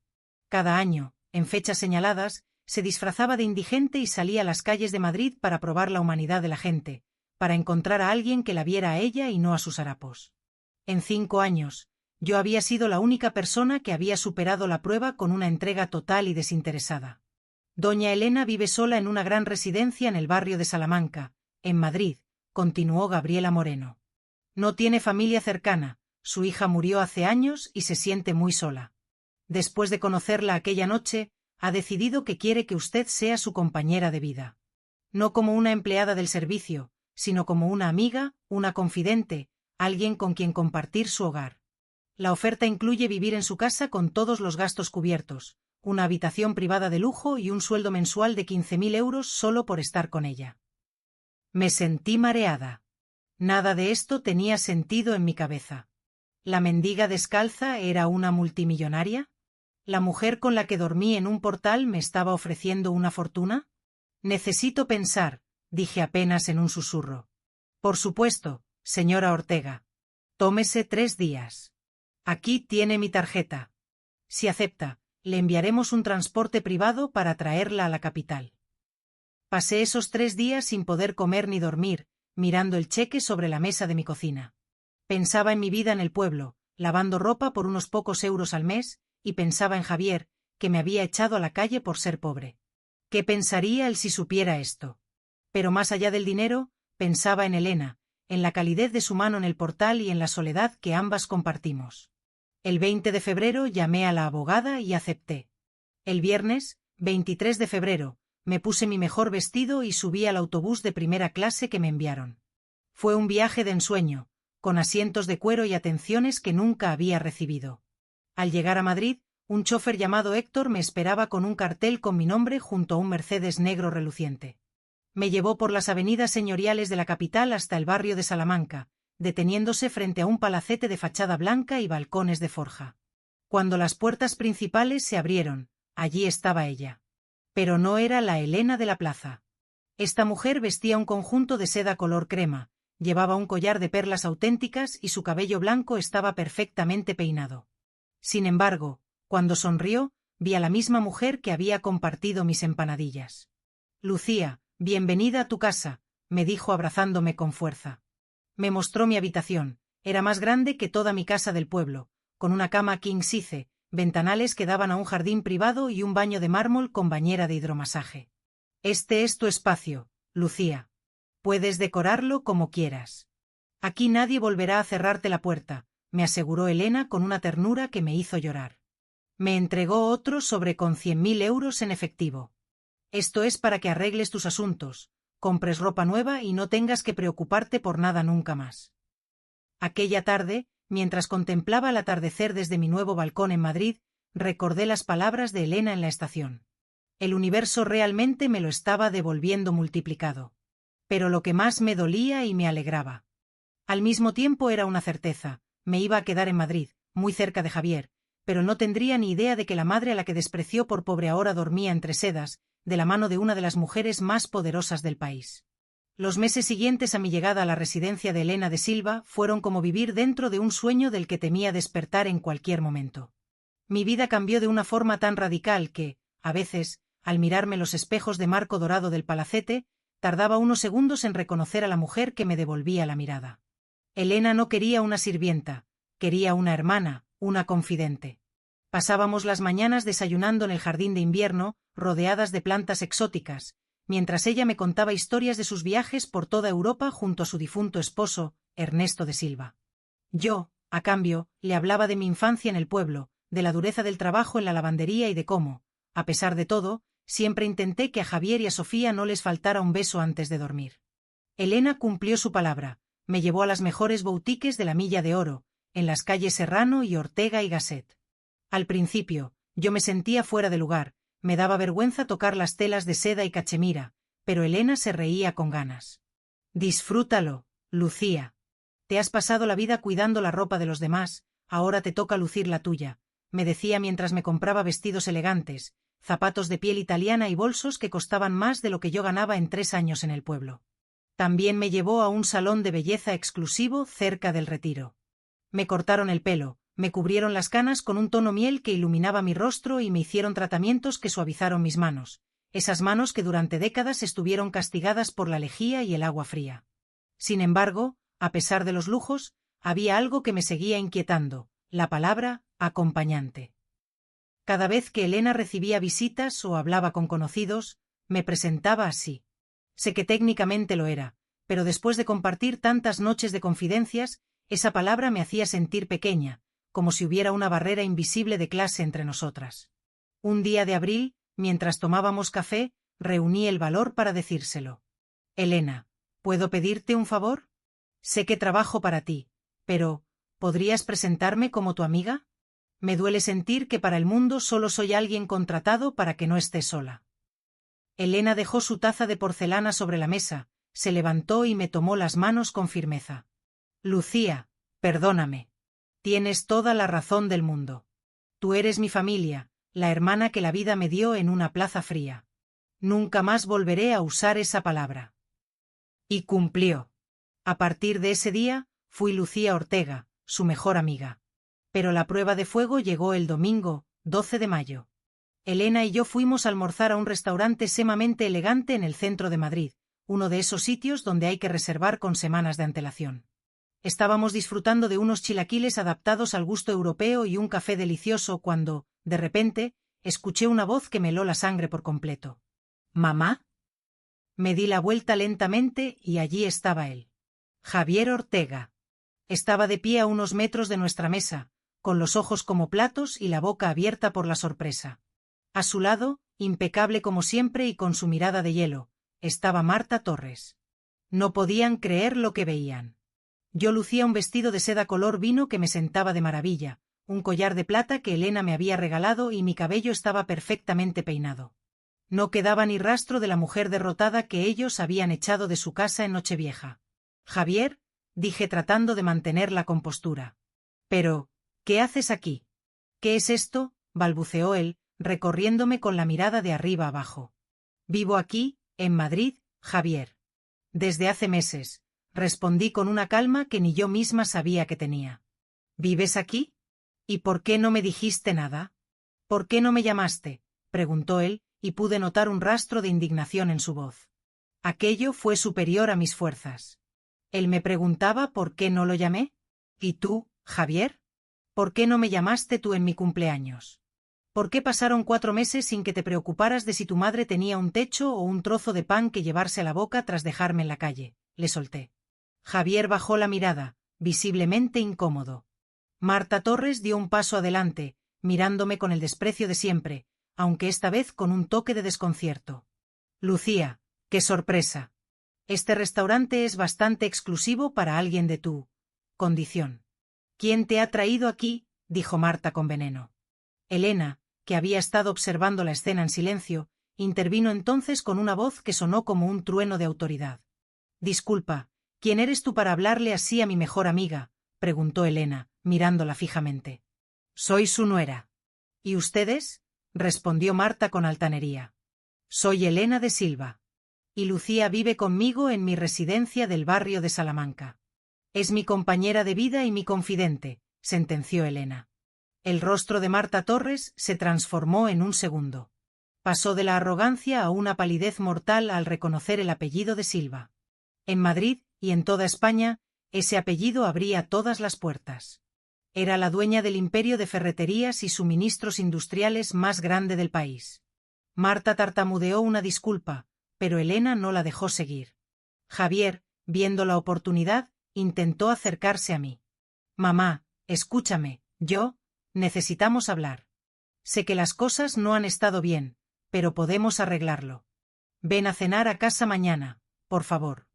Cada año, en fechas señaladas, se disfrazaba de indigente y salía a las calles de Madrid para probar la humanidad de la gente, para encontrar a alguien que la viera a ella y no a sus harapos. En 5 años, yo había sido la única persona que había superado la prueba con una entrega total y desinteresada. Doña Elena vive sola en una gran residencia en el barrio de Salamanca, en Madrid, continuó Gabriela Moreno. No tiene familia cercana, su hija murió hace años y se siente muy sola. Después de conocerla aquella noche, ha decidido que quiere que usted sea su compañera de vida. No como una empleada del servicio, sino como una amiga, una confidente, alguien con quien compartir su hogar. La oferta incluye vivir en su casa con todos los gastos cubiertos, una habitación privada de lujo y un sueldo mensual de 15.000 euros solo por estar con ella. Me sentí mareada. Nada de esto tenía sentido en mi cabeza. ¿La mendiga descalza era una multimillonaria? ¿La mujer con la que dormí en un portal me estaba ofreciendo una fortuna? Necesito pensar, dije apenas en un susurro. Por supuesto, señora Ortega. Tómese 3 días. Aquí tiene mi tarjeta. Si acepta, le enviaremos un transporte privado para traerla a la capital. Pasé esos 3 días sin poder comer ni dormir, mirando el cheque sobre la mesa de mi cocina. Pensaba en mi vida en el pueblo, lavando ropa por unos pocos euros al mes, y pensaba en Javier, que me había echado a la calle por ser pobre. ¿Qué pensaría él si supiera esto? Pero más allá del dinero, pensaba en Elena, en la calidez de su mano en el portal y en la soledad que ambas compartimos. El 20 de febrero llamé a la abogada y acepté. El viernes, 23 de febrero, me puse mi mejor vestido y subí al autobús de primera clase que me enviaron. Fue un viaje de ensueño, con asientos de cuero y atenciones que nunca había recibido. Al llegar a Madrid, un chofer llamado Héctor me esperaba con un cartel con mi nombre junto a un Mercedes negro reluciente. Me llevó por las avenidas señoriales de la capital hasta el barrio de Salamanca, deteniéndose frente a un palacete de fachada blanca y balcones de forja. Cuando las puertas principales se abrieron, allí estaba ella. Pero no era la Elena de la plaza. Esta mujer vestía un conjunto de seda color crema, llevaba un collar de perlas auténticas y su cabello blanco estaba perfectamente peinado. Sin embargo, cuando sonrió, vi a la misma mujer que había compartido mis empanadillas. Lucía, bienvenida a tu casa, me dijo abrazándome con fuerza. Me mostró mi habitación, era más grande que toda mi casa del pueblo, con una cama king size, ventanales que daban a un jardín privado y un baño de mármol con bañera de hidromasaje. Este es tu espacio, Lucía. Puedes decorarlo como quieras. Aquí nadie volverá a cerrarte la puerta, me aseguró Elena con una ternura que me hizo llorar. Me entregó otro sobre con 100.000 euros en efectivo. Esto es para que arregles tus asuntos, compres ropa nueva y no tengas que preocuparte por nada nunca más. Aquella tarde, mientras contemplaba el atardecer desde mi nuevo balcón en Madrid, recordé las palabras de Elena en la estación. El universo realmente me lo estaba devolviendo multiplicado. Pero lo que más me dolía y me alegraba. Al mismo tiempo era una certeza, me iba a quedar en Madrid, muy cerca de Javier, pero no tendría ni idea de que la madre a la que despreció por pobre ahora dormía entre sedas, de la mano de una de las mujeres más poderosas del país. Los meses siguientes a mi llegada a la residencia de Elena de Silva fueron como vivir dentro de un sueño del que temía despertar en cualquier momento. Mi vida cambió de una forma tan radical que, a veces, al mirarme los espejos de marco dorado del palacete, tardaba unos segundos en reconocer a la mujer que me devolvía la mirada. Elena no quería una sirvienta, quería una hermana, una confidente. Pasábamos las mañanas desayunando en el jardín de invierno, rodeadas de plantas exóticas, mientras ella me contaba historias de sus viajes por toda Europa junto a su difunto esposo, Ernesto de Silva. Yo, a cambio, le hablaba de mi infancia en el pueblo, de la dureza del trabajo en la lavandería y de cómo, a pesar de todo, siempre intenté que a Javier y a Sofía no les faltara un beso antes de dormir. Elena cumplió su palabra, me llevó a las mejores boutiques de la Milla de Oro, en las calles Serrano y Ortega y Gasset. Al principio, yo me sentía fuera de lugar, me daba vergüenza tocar las telas de seda y cachemira, pero Elena se reía con ganas. Disfrútalo, Lucía. Te has pasado la vida cuidando la ropa de los demás, ahora te toca lucir la tuya, me decía mientras me compraba vestidos elegantes, zapatos de piel italiana y bolsos que costaban más de lo que yo ganaba en 3 años en el pueblo. También me llevó a un salón de belleza exclusivo cerca del Retiro. Me cortaron el pelo, me cubrieron las canas con un tono miel que iluminaba mi rostro y me hicieron tratamientos que suavizaron mis manos, esas manos que durante décadas estuvieron castigadas por la lejía y el agua fría. Sin embargo, a pesar de los lujos, había algo que me seguía inquietando, la palabra acompañante. Cada vez que Elena recibía visitas o hablaba con conocidos, me presentaba así. Sé que técnicamente lo era, pero después de compartir tantas noches de confidencias, esa palabra me hacía sentir pequeña, como si hubiera una barrera invisible de clase entre nosotras. Un día de abril, mientras tomábamos café, reuní el valor para decírselo. Elena, ¿puedo pedirte un favor? Sé que trabajo para ti, pero ¿podrías presentarme como tu amiga? Me duele sentir que para el mundo solo soy alguien contratado para que no esté sola. Elena dejó su taza de porcelana sobre la mesa, se levantó y me tomó las manos con firmeza. Lucía, perdóname. Tienes toda la razón del mundo. Tú eres mi familia, la hermana que la vida me dio en una plaza fría. Nunca más volveré a usar esa palabra. Y cumplió. A partir de ese día, fui Lucía Ortega, su mejor amiga. Pero la prueba de fuego llegó el domingo, 12 de mayo. Elena y yo fuimos a almorzar a un restaurante sumamente elegante en el centro de Madrid, uno de esos sitios donde hay que reservar con semanas de antelación. Estábamos disfrutando de unos chilaquiles adaptados al gusto europeo y un café delicioso cuando, de repente, escuché una voz que me heló la sangre por completo. ¿Mamá? Me di la vuelta lentamente y allí estaba él. Javier Ortega. Estaba de pie a unos metros de nuestra mesa, con los ojos como platos y la boca abierta por la sorpresa. A su lado, impecable como siempre y con su mirada de hielo, estaba Marta Torres. No podían creer lo que veían. Yo lucía un vestido de seda color vino que me sentaba de maravilla, un collar de plata que Elena me había regalado y mi cabello estaba perfectamente peinado. No quedaba ni rastro de la mujer derrotada que ellos habían echado de su casa en Nochevieja. Javier, dije tratando de mantener la compostura. Pero, ¿qué haces aquí? ¿Qué es esto? Balbuceó él, recorriéndome con la mirada de arriba abajo. Vivo aquí, en Madrid, Javier. Desde hace meses, respondí con una calma que ni yo misma sabía que tenía. ¿Vives aquí? ¿Y por qué no me dijiste nada? ¿Por qué no me llamaste? Preguntó él, y pude notar un rastro de indignación en su voz. Aquello fue superior a mis fuerzas. Él me preguntaba por qué no lo llamé. ¿Y tú, Javier? ¿Por qué no me llamaste tú en mi cumpleaños? ¿Por qué pasaron 4 meses sin que te preocuparas de si tu madre tenía un techo o un trozo de pan que llevarse a la boca tras dejarme en la calle? Le solté. Javier bajó la mirada, visiblemente incómodo. Marta Torres dio un paso adelante, mirándome con el desprecio de siempre, aunque esta vez con un toque de desconcierto. Lucía, qué sorpresa. Este restaurante es bastante exclusivo para alguien de tu condición. ¿Quién te ha traído aquí? Dijo Marta con veneno. Elena, que había estado observando la escena en silencio, intervino entonces con una voz que sonó como un trueno de autoridad. Disculpa, ¿quién eres tú para hablarle así a mi mejor amiga? Preguntó Elena, mirándola fijamente. Soy su nuera. ¿Y ustedes? Respondió Marta con altanería. Soy Elena de Silva. Y Lucía vive conmigo en mi residencia del barrio de Salamanca. Es mi compañera de vida y mi confidente, sentenció Elena. El rostro de Marta Torres se transformó en un segundo. Pasó de la arrogancia a una palidez mortal al reconocer el apellido de Silva. En Madrid, y en toda España, ese apellido abría todas las puertas. Era la dueña del imperio de ferreterías y suministros industriales más grande del país. Marta tartamudeó una disculpa, pero Elena no la dejó seguir. Javier, viendo la oportunidad, intentó acercarse a mí. Mamá, escúchame, necesitamos hablar. Sé que las cosas no han estado bien, pero podemos arreglarlo. Ven a cenar a casa mañana, por favor.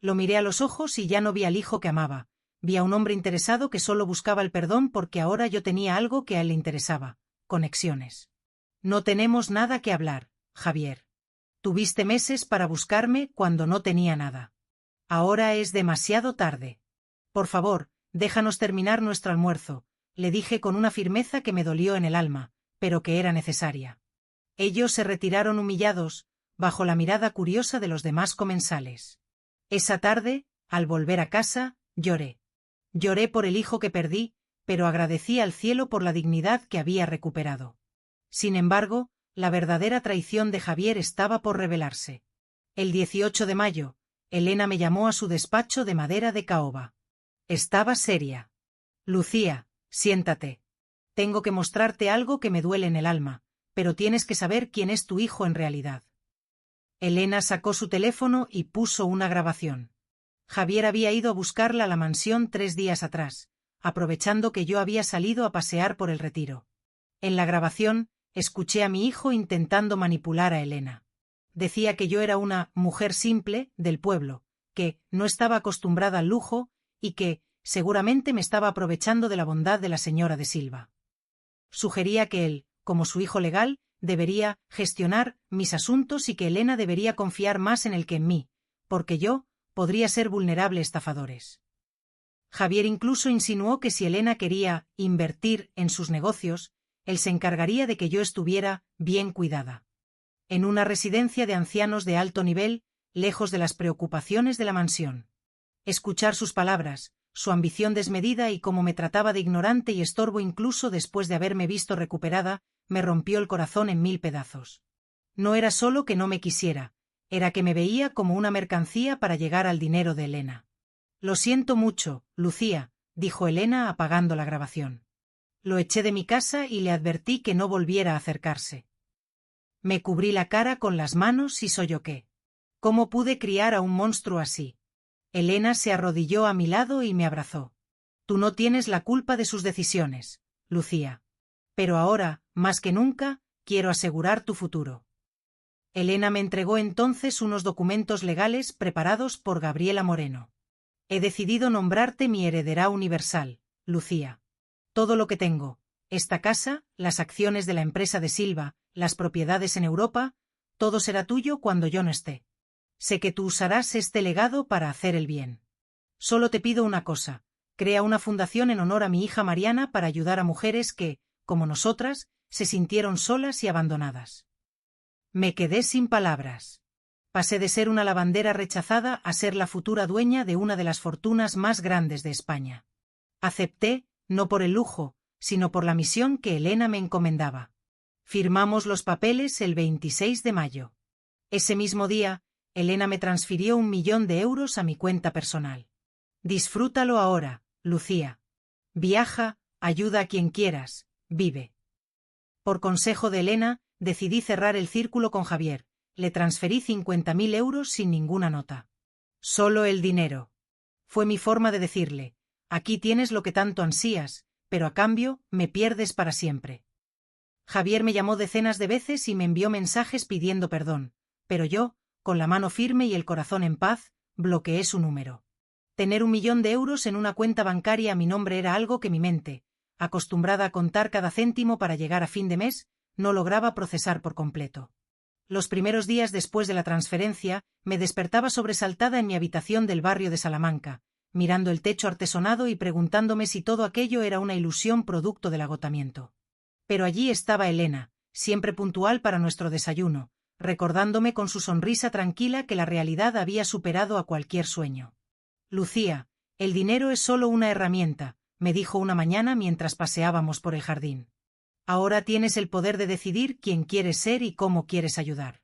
Lo miré a los ojos y ya no vi al hijo que amaba. Vi a un hombre interesado que solo buscaba el perdón porque ahora yo tenía algo que a él le interesaba, conexiones. No tenemos nada que hablar, Javier. Tuviste meses para buscarme cuando no tenía nada. Ahora es demasiado tarde. Por favor, déjanos terminar nuestro almuerzo, le dije con una firmeza que me dolió en el alma, pero que era necesaria. Ellos se retiraron humillados, bajo la mirada curiosa de los demás comensales. Esa tarde, al volver a casa, lloré. Lloré por el hijo que perdí, pero agradecí al cielo por la dignidad que había recuperado. Sin embargo, la verdadera traición de Javier estaba por revelarse. El 18 de mayo, Elena me llamó a su despacho de madera de caoba. Estaba seria. Lucía, siéntate. Tengo que mostrarte algo que me duele en el alma, pero tienes que saber quién es tu hijo en realidad. Elena sacó su teléfono y puso una grabación. Javier había ido a buscarla a la mansión 3 días atrás, aprovechando que yo había salido a pasear por el Retiro. En la grabación, escuché a mi hijo intentando manipular a Elena. Decía que yo era una mujer simple, del pueblo, que no estaba acostumbrada al lujo, y que, seguramente me estaba aprovechando de la bondad de la señora de Silva. Sugería que él, como su hijo legal, debería gestionar mis asuntos y que Elena debería confiar más en él que en mí, porque yo podría ser vulnerable a estafadores. Javier incluso insinuó que si Elena quería invertir en sus negocios, él se encargaría de que yo estuviera bien cuidada. En una residencia de ancianos de alto nivel, lejos de las preocupaciones de la mansión. Escuchar sus palabras, su ambición desmedida y cómo me trataba de ignorante y estorbo incluso después de haberme visto recuperada, me rompió el corazón en 1000 pedazos. No era solo que no me quisiera, era que me veía como una mercancía para llegar al dinero de Elena. Lo siento mucho, Lucía, dijo Elena apagando la grabación. Lo eché de mi casa y le advertí que no volviera a acercarse. Me cubrí la cara con las manos y solloqué. ¿Cómo pude criar a un monstruo así? Elena se arrodilló a mi lado y me abrazó. Tú no tienes la culpa de sus decisiones, Lucía. Pero ahora, más que nunca, quiero asegurar tu futuro. Elena me entregó entonces unos documentos legales preparados por Gabriela Moreno. He decidido nombrarte mi heredera universal, Lucía. Todo lo que tengo, esta casa, las acciones de la empresa de Silva, las propiedades en Europa, todo será tuyo cuando yo no esté. Sé que tú usarás este legado para hacer el bien. Solo te pido una cosa, crea una fundación en honor a mi hija Mariana para ayudar a mujeres que, como nosotras, se sintieron solas y abandonadas. Me quedé sin palabras. Pasé de ser una lavandera rechazada a ser la futura dueña de una de las fortunas más grandes de España. Acepté, no por el lujo, sino por la misión que Elena me encomendaba. Firmamos los papeles el 26 de mayo. Ese mismo día, Elena me transfirió 1 millón de euros a mi cuenta personal. Disfrútalo ahora, Lucía. Viaja, ayuda a quien quieras, vive. Por consejo de Elena, decidí cerrar el círculo con Javier. Le transferí 50.000 euros sin ninguna nota. Solo el dinero. Fue mi forma de decirle, aquí tienes lo que tanto ansías, pero a cambio, me pierdes para siempre. Javier me llamó decenas de veces y me envió mensajes pidiendo perdón, pero yo, con la mano firme y el corazón en paz, bloqueé su número. Tener 1 millón de euros en una cuenta bancaria a mi nombre era algo que mi mente, acostumbrada a contar cada céntimo para llegar a fin de mes, no lograba procesar por completo. Los primeros días después de la transferencia, me despertaba sobresaltada en mi habitación del barrio de Salamanca, mirando el techo artesonado y preguntándome si todo aquello era una ilusión producto del agotamiento. Pero allí estaba Elena, siempre puntual para nuestro desayuno, recordándome con su sonrisa tranquila que la realidad había superado a cualquier sueño. Lucía, el dinero es solo una herramienta, me dijo una mañana mientras paseábamos por el jardín. Ahora tienes el poder de decidir quién quieres ser y cómo quieres ayudar.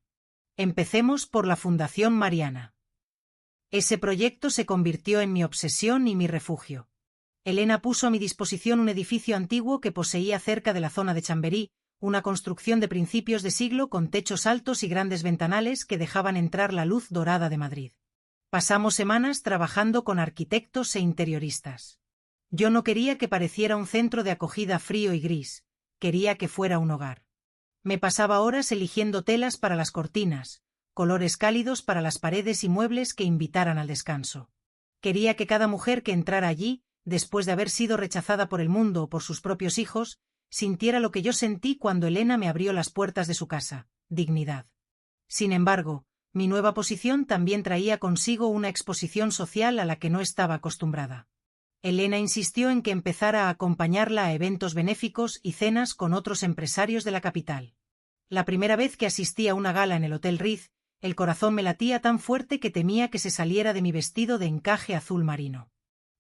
Empecemos por la Fundación Mariana. Ese proyecto se convirtió en mi obsesión y mi refugio. Elena puso a mi disposición un edificio antiguo que poseía cerca de la zona de Chamberí, una construcción de principios de siglo con techos altos y grandes ventanales que dejaban entrar la luz dorada de Madrid. Pasamos semanas trabajando con arquitectos e interioristas. Yo no quería que pareciera un centro de acogida frío y gris, quería que fuera un hogar. Me pasaba horas eligiendo telas para las cortinas, colores cálidos para las paredes y muebles que invitaran al descanso. Quería que cada mujer que entrara allí, después de haber sido rechazada por el mundo o por sus propios hijos, sintiera lo que yo sentí cuando Elena me abrió las puertas de su casa, dignidad. Sin embargo, mi nueva posición también traía consigo una exposición social a la que no estaba acostumbrada. Elena insistió en que empezara a acompañarla a eventos benéficos y cenas con otros empresarios de la capital. La primera vez que asistí a una gala en el Hotel Ritz, el corazón me latía tan fuerte que temía que se saliera de mi vestido de encaje azul marino.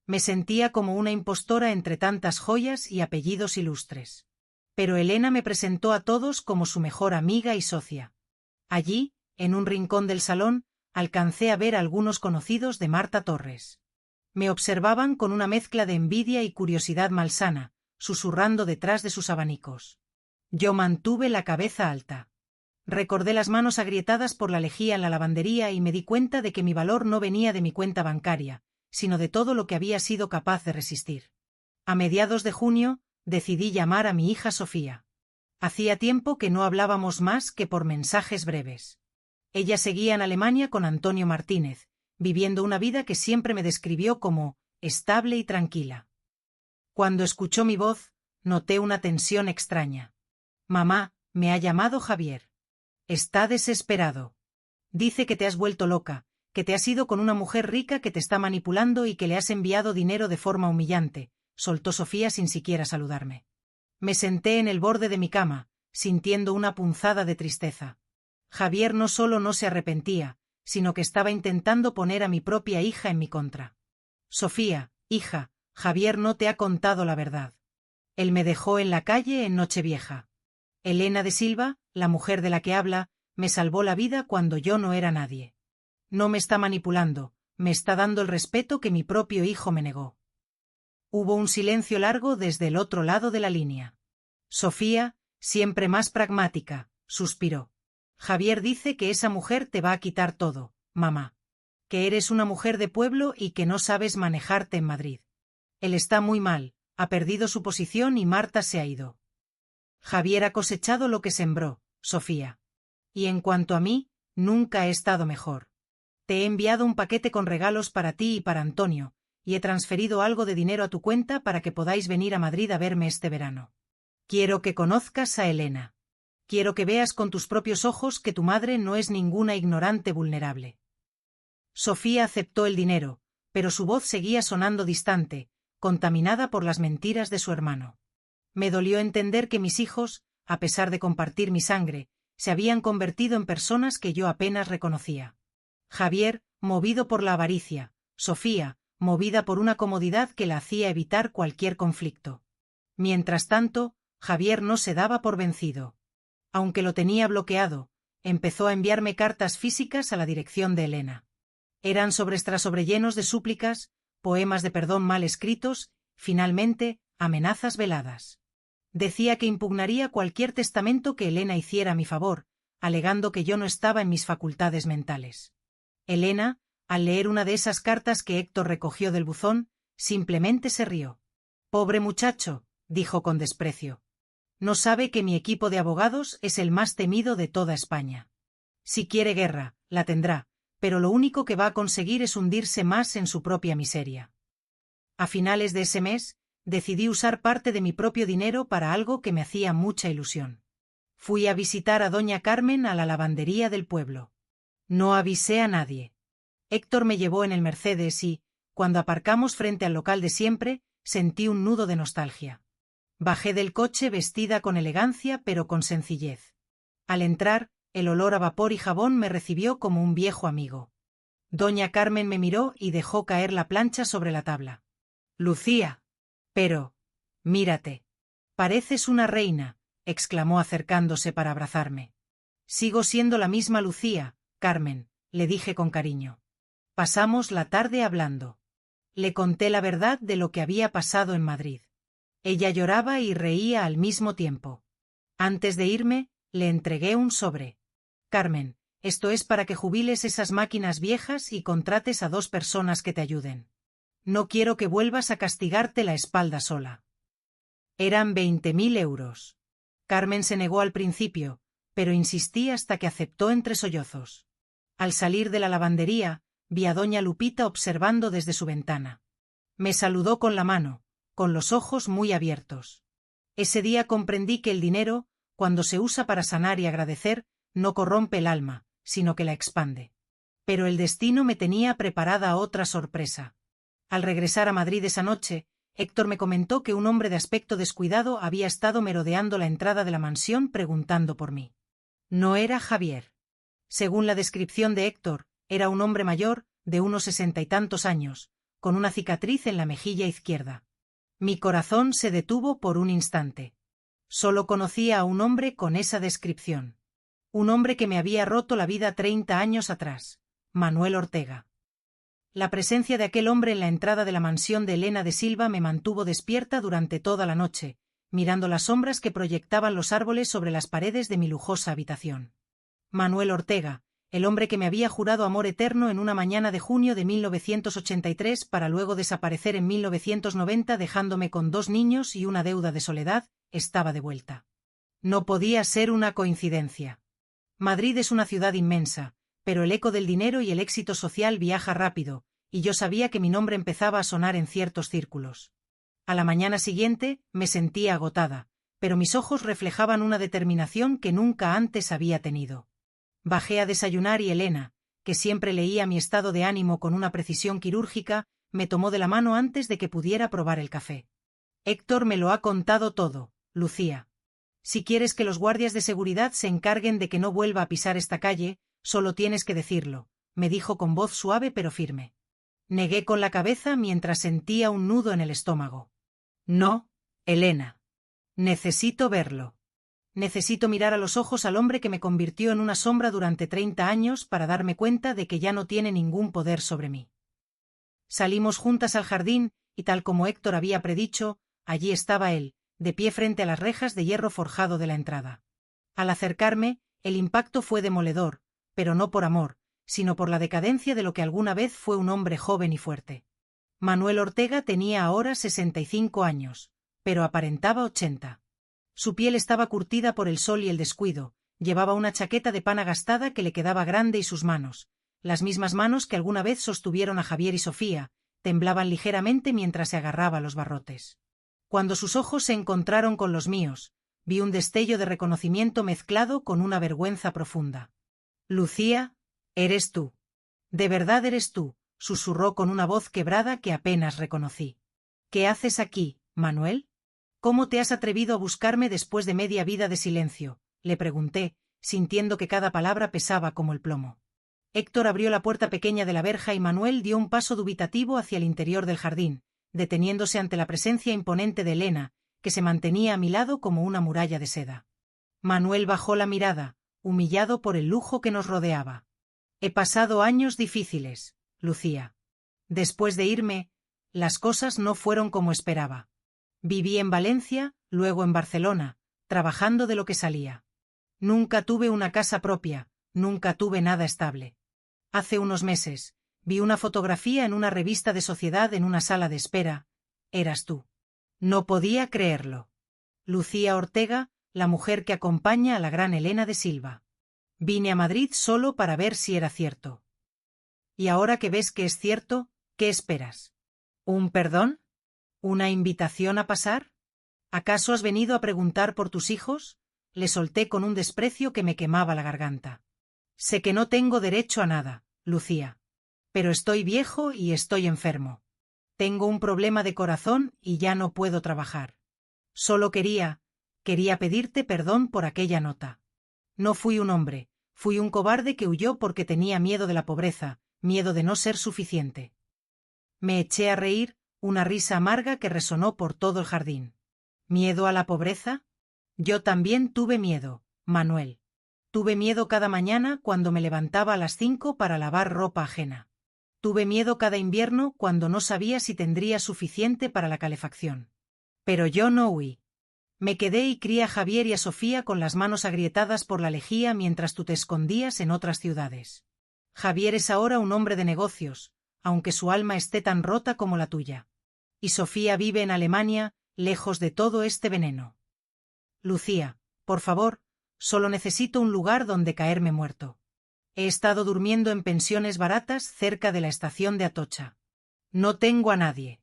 Me sentía como una impostora entre tantas joyas y apellidos ilustres. Pero Elena me presentó a todos como su mejor amiga y socia. Allí, en un rincón del salón, alcancé a ver a algunos conocidos de Marta Torres. Me observaban con una mezcla de envidia y curiosidad malsana, susurrando detrás de sus abanicos. Yo mantuve la cabeza alta. Recordé las manos agrietadas por la lejía en la lavandería y me di cuenta de que mi valor no venía de mi cuenta bancaria, sino de todo lo que había sido capaz de resistir. A mediados de junio, decidí llamar a mi hija Sofía. Hacía tiempo que no hablábamos más que por mensajes breves. Ella seguía en Alemania con Antonio Martínez, viviendo una vida que siempre me describió como estable y tranquila. Cuando escuchó mi voz, noté una tensión extraña. Mamá, me ha llamado Javier. Está desesperado. Dice que te has vuelto loca, que te has ido con una mujer rica que te está manipulando y que le has enviado dinero de forma humillante, soltó Sofía sin siquiera saludarme. Me senté en el borde de mi cama, sintiendo una punzada de tristeza. Javier no solo no se arrepentía, sino que estaba intentando poner a mi propia hija en mi contra. Sofía, hija, Javier no te ha contado la verdad. Él me dejó en la calle en Nochevieja. Elena de Silva, la mujer de la que habla, me salvó la vida cuando yo no era nadie. No me está manipulando, me está dando el respeto que mi propio hijo me negó. Hubo un silencio largo desde el otro lado de la línea. Sofía, siempre más pragmática, suspiró. Javier dice que esa mujer te va a quitar todo, mamá. Que eres una mujer de pueblo y que no sabes manejarte en Madrid. Él está muy mal, ha perdido su posición y Marta se ha ido. Javier ha cosechado lo que sembró, Sofía. Y en cuanto a mí, nunca he estado mejor. Te he enviado un paquete con regalos para ti y para Antonio, y he transferido algo de dinero a tu cuenta para que podáis venir a Madrid a verme este verano. Quiero que conozcas a Elena. Quiero que veas con tus propios ojos que tu madre no es ninguna ignorante vulnerable. Sofía aceptó el dinero, pero su voz seguía sonando distante, contaminada por las mentiras de su hermano. Me dolió entender que mis hijos, a pesar de compartir mi sangre, se habían convertido en personas que yo apenas reconocía. Javier, movido por la avaricia, Sofía, movida por una comodidad que la hacía evitar cualquier conflicto. Mientras tanto, Javier no se daba por vencido. Aunque lo tenía bloqueado, empezó a enviarme cartas físicas a la dirección de Elena. Eran sobrellenos de súplicas, poemas de perdón mal escritos, finalmente, amenazas veladas. Decía que impugnaría cualquier testamento que Elena hiciera a mi favor, alegando que yo no estaba en mis facultades mentales. Elena, al leer una de esas cartas que Héctor recogió del buzón, simplemente se rió. «Pobre muchacho», dijo con desprecio. «No sabe que mi equipo de abogados es el más temido de toda España. Si quiere guerra, la tendrá, pero lo único que va a conseguir es hundirse más en su propia miseria». A finales de ese mes, decidí usar parte de mi propio dinero para algo que me hacía mucha ilusión. Fui a visitar a doña Carmen a la lavandería del pueblo. No avisé a nadie. Héctor me llevó en el Mercedes y, cuando aparcamos frente al local de siempre, sentí un nudo de nostalgia. Bajé del coche vestida con elegancia pero con sencillez. Al entrar, el olor a vapor y jabón me recibió como un viejo amigo. Doña Carmen me miró y dejó caer la plancha sobre la tabla. «Lucía. Pero, mírate. Pareces una reina», exclamó acercándose para abrazarme. «Sigo siendo la misma Lucía, Carmen», le dije con cariño. Pasamos la tarde hablando. Le conté la verdad de lo que había pasado en Madrid. Ella lloraba y reía al mismo tiempo. Antes de irme, le entregué un sobre. «Carmen, esto es para que jubiles esas máquinas viejas y contrates a 2 personas que te ayuden. No quiero que vuelvas a castigarte la espalda sola». Eran 20.000 euros. Carmen se negó al principio, pero insistí hasta que aceptó entre sollozos. Al salir de la lavandería, vi a doña Lupita observando desde su ventana. Me saludó con la mano, con los ojos muy abiertos. Ese día comprendí que el dinero, cuando se usa para sanar y agradecer, no corrompe el alma, sino que la expande. Pero el destino me tenía preparada otra sorpresa. Al regresar a Madrid esa noche, Héctor me comentó que un hombre de aspecto descuidado había estado merodeando la entrada de la mansión preguntando por mí. No era Javier. Según la descripción de Héctor, era un hombre mayor, de unos 60 y tantos años, con una cicatriz en la mejilla izquierda. Mi corazón se detuvo por un instante. Solo conocía a un hombre con esa descripción. Un hombre que me había roto la vida 30 años atrás. Manuel Ortega. La presencia de aquel hombre en la entrada de la mansión de Elena de Silva me mantuvo despierta durante toda la noche, mirando las sombras que proyectaban los árboles sobre las paredes de mi lujosa habitación. Manuel Ortega, el hombre que me había jurado amor eterno en una mañana de junio de 1983 para luego desaparecer en 1990 dejándome con 2 niños y una deuda de soledad, estaba de vuelta. No podía ser una coincidencia. Madrid es una ciudad inmensa, pero el eco del dinero y el éxito social viaja rápido, y yo sabía que mi nombre empezaba a sonar en ciertos círculos. A la mañana siguiente, me sentía agotada, pero mis ojos reflejaban una determinación que nunca antes había tenido. Bajé a desayunar y Elena, que siempre leía mi estado de ánimo con una precisión quirúrgica, me tomó de la mano antes de que pudiera probar el café. Héctor me lo ha contado todo, Lucía. Si quieres que los guardias de seguridad se encarguen de que no vuelva a pisar esta calle, solo tienes que decirlo, me dijo con voz suave pero firme. Negué con la cabeza mientras sentía un nudo en el estómago. No, Elena. Necesito verlo. Necesito mirar a los ojos al hombre que me convirtió en una sombra durante 30 años para darme cuenta de que ya no tiene ningún poder sobre mí. Salimos juntas al jardín, y tal como Héctor había predicho, allí estaba él, de pie frente a las rejas de hierro forjado de la entrada. Al acercarme, el impacto fue demoledor, pero no por amor, sino por la decadencia de lo que alguna vez fue un hombre joven y fuerte. Manuel Ortega tenía ahora 65 años, pero aparentaba 80. Su piel estaba curtida por el sol y el descuido, llevaba una chaqueta de pana gastada que le quedaba grande y sus manos, las mismas manos que alguna vez sostuvieron a Javier y Sofía, temblaban ligeramente mientras se agarraba a los barrotes. Cuando sus ojos se encontraron con los míos, vi un destello de reconocimiento mezclado con una vergüenza profunda. Lucía, eres tú. De verdad eres tú, susurró con una voz quebrada que apenas reconocí. ¿Qué haces aquí, Manuel? ¿Cómo te has atrevido a buscarme después de media vida de silencio?, le pregunté, sintiendo que cada palabra pesaba como el plomo. Héctor abrió la puerta pequeña de la verja y Manuel dio un paso dubitativo hacia el interior del jardín, deteniéndose ante la presencia imponente de Elena, que se mantenía a mi lado como una muralla de seda. Manuel bajó la mirada, humillado por el lujo que nos rodeaba. He pasado años difíciles, Lucía. Después de irme, las cosas no fueron como esperaba. Viví en Valencia, luego en Barcelona, trabajando de lo que salía. Nunca tuve una casa propia, nunca tuve nada estable. Hace unos meses, vi una fotografía en una revista de sociedad en una sala de espera. Eras tú. No podía creerlo. Lucía Ortega, la mujer que acompaña a la gran Elena de Silva. Vine a Madrid solo para ver si era cierto. Y ahora que ves que es cierto, ¿qué esperas? ¿Un perdón? ¿Una invitación a pasar? ¿Acaso has venido a preguntar por tus hijos? Le solté con un desprecio que me quemaba la garganta. Sé que no tengo derecho a nada, Lucía. Pero estoy viejo y estoy enfermo. Tengo un problema de corazón y ya no puedo trabajar. Solo quería pedirte perdón por aquella nota. No fui un hombre, fui un cobarde que huyó porque tenía miedo de la pobreza, miedo de no ser suficiente. Me eché a reír, una risa amarga que resonó por todo el jardín. ¿Miedo a la pobreza? Yo también tuve miedo, Manuel. Tuve miedo cada mañana cuando me levantaba a las 5 para lavar ropa ajena. Tuve miedo cada invierno cuando no sabía si tendría suficiente para la calefacción. Pero yo no huí. Me quedé y crié a Javier y a Sofía con las manos agrietadas por la lejía mientras tú te escondías en otras ciudades. Javier es ahora un hombre de negocios, aunque su alma esté tan rota como la tuya. Y Sofía vive en Alemania, lejos de todo este veneno. Lucía, por favor, solo necesito un lugar donde caerme muerto. He estado durmiendo en pensiones baratas cerca de la estación de Atocha. No tengo a nadie.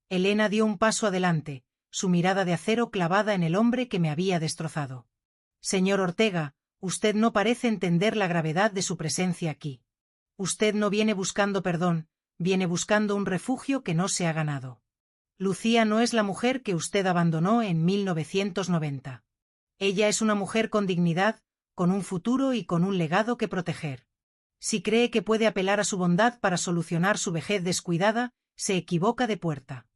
Elena dio un paso adelante, su mirada de acero clavada en el hombre que me había destrozado. Señor Ortega, usted no parece entender la gravedad de su presencia aquí. Usted no viene buscando perdón, viene buscando un refugio que no se ha ganado. Lucía no es la mujer que usted abandonó en 1990. Ella es una mujer con dignidad, con un futuro y con un legado que proteger. Si cree que puede apelar a su bondad para solucionar su vejez descuidada, se equivoca de puerta.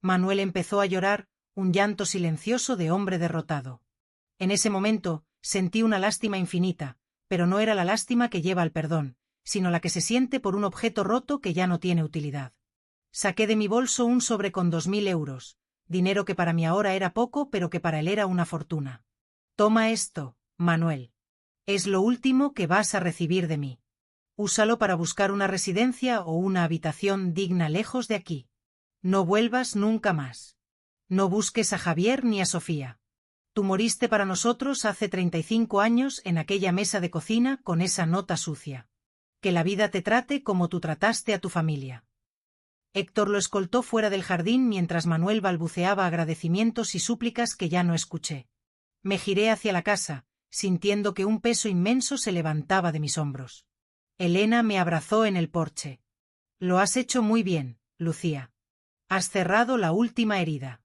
Manuel empezó a llorar, un llanto silencioso de hombre derrotado. En ese momento, sentí una lástima infinita, pero no era la lástima que lleva al perdón, sino la que se siente por un objeto roto que ya no tiene utilidad. Saqué de mi bolso un sobre con 2000 euros, dinero que para mí ahora era poco pero que para él era una fortuna. Toma esto, Manuel. Es lo último que vas a recibir de mí. Úsalo para buscar una residencia o una habitación digna lejos de aquí. No vuelvas nunca más. No busques a Javier ni a Sofía. Tú moriste para nosotros hace 35 años en aquella mesa de cocina con esa nota sucia. Que la vida te trate como tú trataste a tu familia. Héctor lo escoltó fuera del jardín mientras Manuel balbuceaba agradecimientos y súplicas que ya no escuché. Me giré hacia la casa, sintiendo que un peso inmenso se levantaba de mis hombros. Elena me abrazó en el porche. Lo has hecho muy bien, Lucía. Has cerrado la última herida.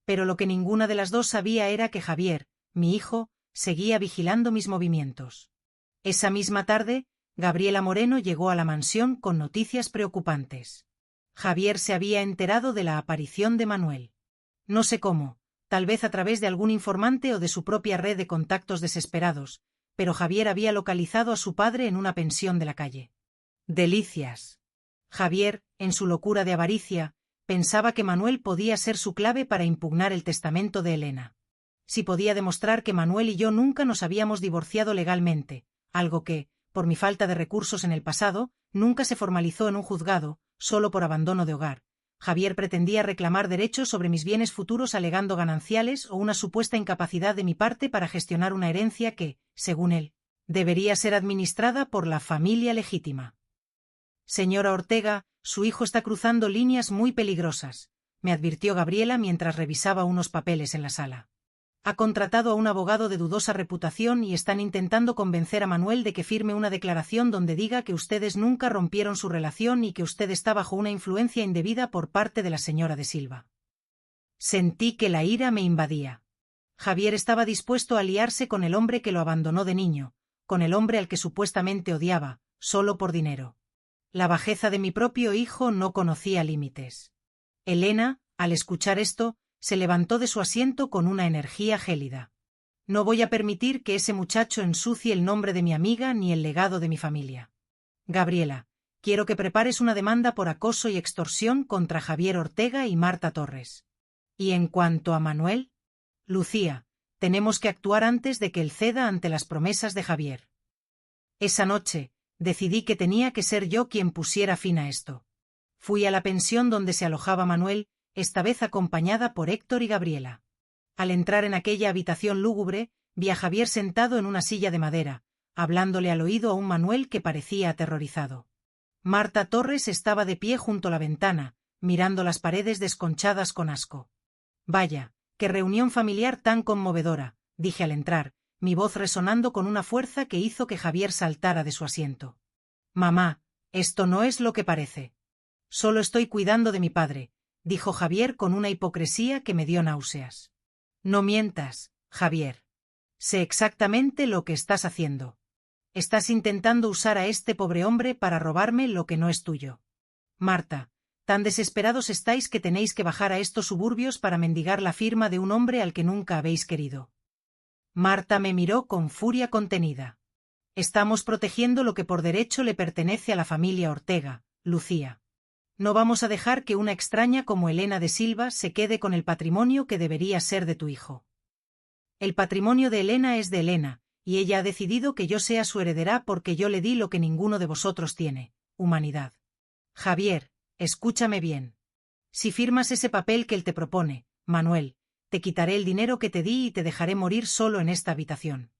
Pero lo que ninguna de las dos sabía era que Javier, mi hijo, seguía vigilando mis movimientos. Esa misma tarde, Gabriela Moreno llegó a la mansión con noticias preocupantes. Javier se había enterado de la aparición de Manuel. No sé cómo, tal vez a través de algún informante o de su propia red de contactos desesperados, pero Javier había localizado a su padre en una pensión de la calle. Delicias. Javier, en su locura de avaricia, pensaba que Manuel podía ser su clave para impugnar el testamento de Elena. Si podía demostrar que Manuel y yo nunca nos habíamos divorciado legalmente, algo que, por mi falta de recursos en el pasado, nunca se formalizó en un juzgado, solo por abandono de hogar. Javier pretendía reclamar derechos sobre mis bienes futuros alegando gananciales o una supuesta incapacidad de mi parte para gestionar una herencia que, según él, debería ser administrada por la familia legítima. Señora Ortega, su hijo está cruzando líneas muy peligrosas, me advirtió Gabriela mientras revisaba unos papeles en la sala. Ha contratado a un abogado de dudosa reputación y están intentando convencer a Manuel de que firme una declaración donde diga que ustedes nunca rompieron su relación y que usted está bajo una influencia indebida por parte de la señora de Silva. Sentí que la ira me invadía. Javier estaba dispuesto a aliarse con el hombre que lo abandonó de niño, con el hombre al que supuestamente odiaba, solo por dinero. La bajeza de mi propio hijo no conocía límites. Elena, al escuchar esto, se levantó de su asiento con una energía gélida. No voy a permitir que ese muchacho ensucie el nombre de mi amiga ni el legado de mi familia. Gabriela, quiero que prepares una demanda por acoso y extorsión contra Javier Ortega y Marta Torres. Y en cuanto a Manuel, Lucía, tenemos que actuar antes de que él ceda ante las promesas de Javier. Esa noche, decidí que tenía que ser yo quien pusiera fin a esto. Fui a la pensión donde se alojaba Manuel, esta vez acompañada por Héctor y Gabriela. Al entrar en aquella habitación lúgubre, vi a Javier sentado en una silla de madera, hablándole al oído a un Manuel que parecía aterrorizado. Marta Torres estaba de pie junto a la ventana, mirando las paredes desconchadas con asco. Vaya, qué reunión familiar tan conmovedora, dije al entrar, mi voz resonando con una fuerza que hizo que Javier saltara de su asiento. Mamá, esto no es lo que parece. Solo estoy cuidando de mi padre, dijo Javier con una hipocresía que me dio náuseas. No mientas, Javier. Sé exactamente lo que estás haciendo. Estás intentando usar a este pobre hombre para robarme lo que no es tuyo. Marta, tan desesperados estáis que tenéis que bajar a estos suburbios para mendigar la firma de un hombre al que nunca habéis querido. Marta me miró con furia contenida. Estamos protegiendo lo que por derecho le pertenece a la familia Ortega, Lucía. No vamos a dejar que una extraña como Elena de Silva se quede con el patrimonio que debería ser de tu hijo. El patrimonio de Elena es de Elena, y ella ha decidido que yo sea su heredera porque yo le di lo que ninguno de vosotros tiene, humanidad. Javier, escúchame bien. Si firmas ese papel que él te propone, Manuel, te quitaré el dinero que te di y te dejaré morir solo en esta habitación.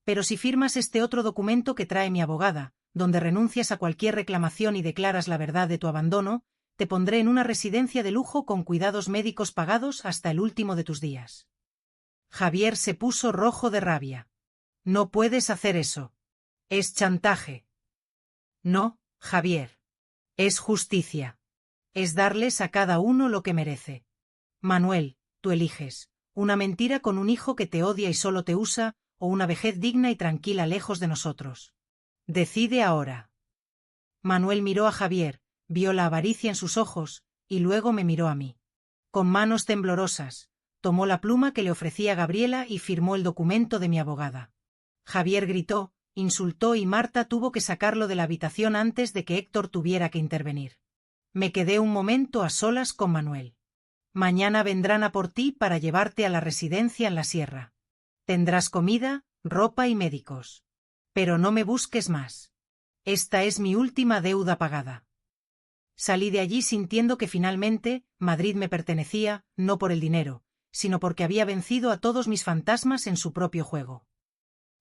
Pero si firmas este otro documento que trae mi abogada, donde renuncias a cualquier reclamación y declaras la verdad de tu abandono, te pondré en una residencia de lujo con cuidados médicos pagados hasta el último de tus días. Javier se puso rojo de rabia. No puedes hacer eso. Es chantaje. No, Javier. Es justicia. Es darles a cada uno lo que merece. Manuel, tú eliges, una mentira con un hijo que te odia y solo te usa, o una vejez digna y tranquila lejos de nosotros. Decide ahora. Manuel miró a Javier, Vio la avaricia en sus ojos, y luego me miró a mí. Con manos temblorosas, tomó la pluma que le ofrecía Gabriela y firmó el documento de mi abogada. Javier gritó, insultó y Marta tuvo que sacarlo de la habitación antes de que Héctor tuviera que intervenir. Me quedé un momento a solas con Manuel. Mañana vendrán a por ti para llevarte a la residencia en la sierra. Tendrás comida, ropa y médicos. Pero no me busques más. Esta es mi última deuda pagada. Salí de allí sintiendo que finalmente Madrid me pertenecía, no por el dinero, sino porque había vencido a todos mis fantasmas en su propio juego.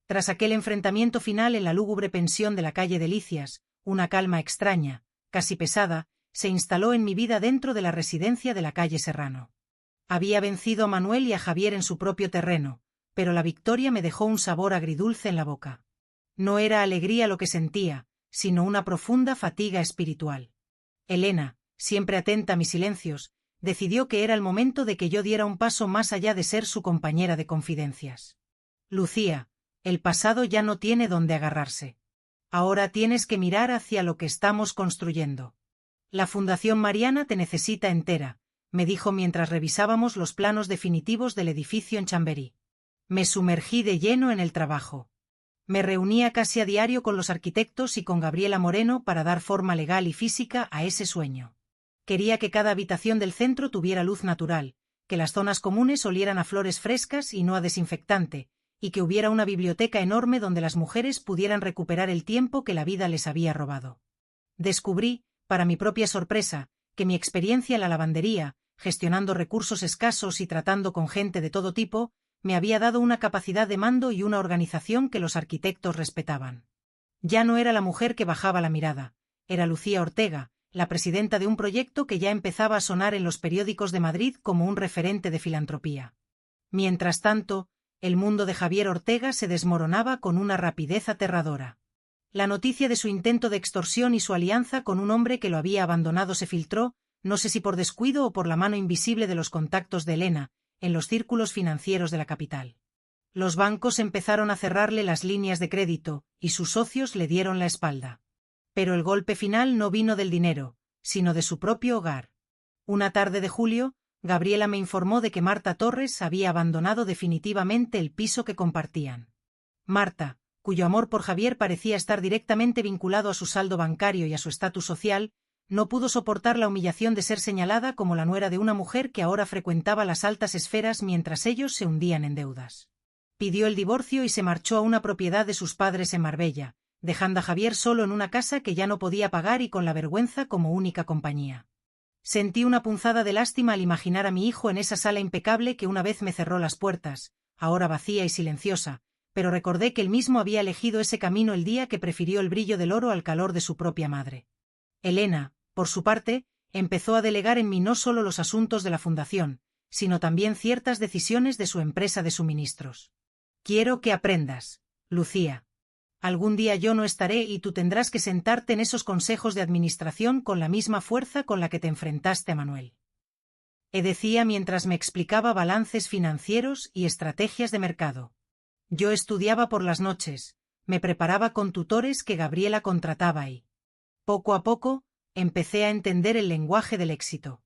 Tras aquel enfrentamiento final en la lúgubre pensión de la calle Delicias, una calma extraña, casi pesada, se instaló en mi vida dentro de la residencia de la calle Serrano. Había vencido a Manuel y a Javier en su propio terreno, pero la victoria me dejó un sabor agridulce en la boca. No era alegría lo que sentía, sino una profunda fatiga espiritual. Elena, siempre atenta a mis silencios, decidió que era el momento de que yo diera un paso más allá de ser su compañera de confidencias. Lucía, el pasado ya no tiene dónde agarrarse. Ahora tienes que mirar hacia lo que estamos construyendo. La Fundación Mariana te necesita entera, me dijo mientras revisábamos los planos definitivos del edificio en Chamberí. Me sumergí de lleno en el trabajo. Me reunía casi a diario con los arquitectos y con Gabriela Moreno para dar forma legal y física a ese sueño. Quería que cada habitación del centro tuviera luz natural, que las zonas comunes olieran a flores frescas y no a desinfectante, y que hubiera una biblioteca enorme donde las mujeres pudieran recuperar el tiempo que la vida les había robado. Descubrí, para mi propia sorpresa, que mi experiencia en la lavandería, gestionando recursos escasos y tratando con gente de todo tipo, me había dado una capacidad de mando y una organización que los arquitectos respetaban. Ya no era la mujer que bajaba la mirada, era Lucía Ortega, la presidenta de un proyecto que ya empezaba a sonar en los periódicos de Madrid como un referente de filantropía. Mientras tanto, el mundo de Javier Ortega se desmoronaba con una rapidez aterradora. La noticia de su intento de extorsión y su alianza con un hombre que lo había abandonado se filtró, no sé si por descuido o por la mano invisible de los contactos de Elena, en los círculos financieros de la capital. Los bancos empezaron a cerrarle las líneas de crédito, y sus socios le dieron la espalda. Pero el golpe final no vino del dinero, sino de su propio hogar. Una tarde de julio, Gabriela me informó de que Marta Torres había abandonado definitivamente el piso que compartían. Marta, cuyo amor por Javier parecía estar directamente vinculado a su saldo bancario y a su estatus social, no pudo soportar la humillación de ser señalada como la nuera de una mujer que ahora frecuentaba las altas esferas mientras ellos se hundían en deudas. Pidió el divorcio y se marchó a una propiedad de sus padres en Marbella, dejando a Javier solo en una casa que ya no podía pagar y con la vergüenza como única compañía. Sentí una punzada de lástima al imaginar a mi hijo en esa sala impecable que una vez me cerró las puertas, ahora vacía y silenciosa, pero recordé que él mismo había elegido ese camino el día que prefirió el brillo del oro al calor de su propia madre. Elena, por su parte, empezó a delegar en mí no solo los asuntos de la fundación, sino también ciertas decisiones de su empresa de suministros. Quiero que aprendas, Lucía. Algún día yo no estaré y tú tendrás que sentarte en esos consejos de administración con la misma fuerza con la que te enfrentaste a Manuel. Decía mientras me explicaba balances financieros y estrategias de mercado. Yo estudiaba por las noches, me preparaba con tutores que Gabriela contrataba y, poco a poco, empecé a entender el lenguaje del éxito.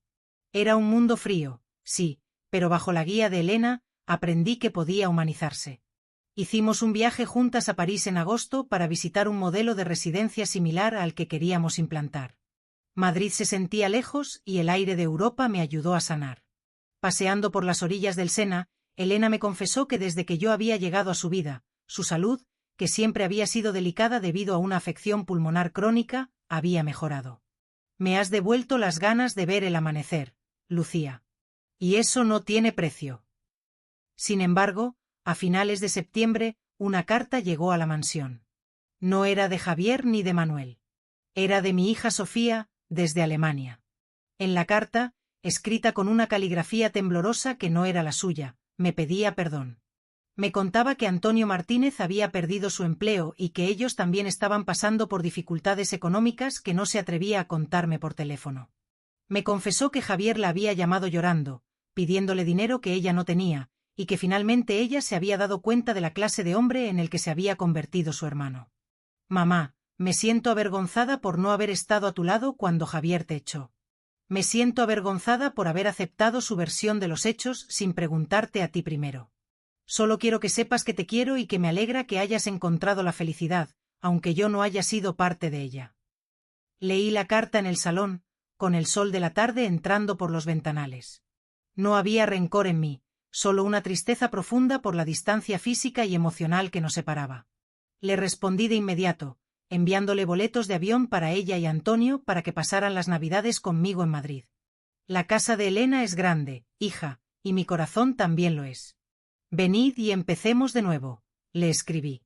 Era un mundo frío, sí, pero bajo la guía de Elena, aprendí que podía humanizarse. Hicimos un viaje juntas a París en agosto para visitar un modelo de residencia similar al que queríamos implantar. Madrid se sentía lejos y el aire de Europa me ayudó a sanar. Paseando por las orillas del Sena, Elena me confesó que desde que yo había llegado a su vida, su salud, que siempre había sido delicada debido a una afección pulmonar crónica, había mejorado. Me has devuelto las ganas de ver el amanecer, Lucía. Y eso no tiene precio. Sin embargo, a finales de septiembre, una carta llegó a la mansión. No era de Javier ni de Manuel. Era de mi hija Sofía, desde Alemania. En la carta, escrita con una caligrafía temblorosa que no era la suya, me pedía perdón. Me contaba que Antonio Martínez había perdido su empleo y que ellos también estaban pasando por dificultades económicas que no se atrevía a contarme por teléfono. Me confesó que Javier la había llamado llorando, pidiéndole dinero que ella no tenía, y que finalmente ella se había dado cuenta de la clase de hombre en el que se había convertido su hermano. Mamá, Me siento avergonzada por no haber estado a tu lado cuando Javier te echó. Me siento avergonzada por haber aceptado su versión de los hechos sin preguntarte a ti primero. Solo quiero que sepas que te quiero y que me alegra que hayas encontrado la felicidad, aunque yo no haya sido parte de ella. Leí la carta en el salón, con el sol de la tarde entrando por los ventanales. No había rencor en mí, solo una tristeza profunda por la distancia física y emocional que nos separaba. Le respondí de inmediato, enviándole boletos de avión para ella y Antonio para que pasaran las Navidades conmigo en Madrid. La casa de Elena es grande, hija, y mi corazón también lo es. Venid y empecemos de nuevo, le escribí.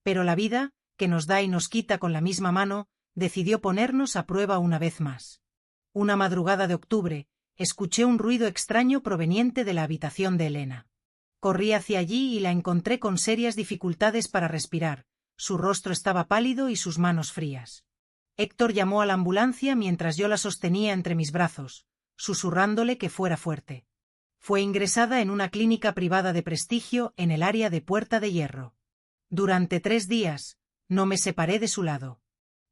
Pero la vida, que nos da y nos quita con la misma mano, decidió ponernos a prueba una vez más. Una madrugada de octubre, escuché un ruido extraño proveniente de la habitación de Elena. Corrí hacia allí y la encontré con serias dificultades para respirar. Su rostro estaba pálido y sus manos frías. Héctor llamó a la ambulancia mientras yo la sostenía entre mis brazos, susurrándole que fuera fuerte. Fue ingresada en una clínica privada de prestigio en el área de Puerta de Hierro. Durante 3 días, no me separé de su lado.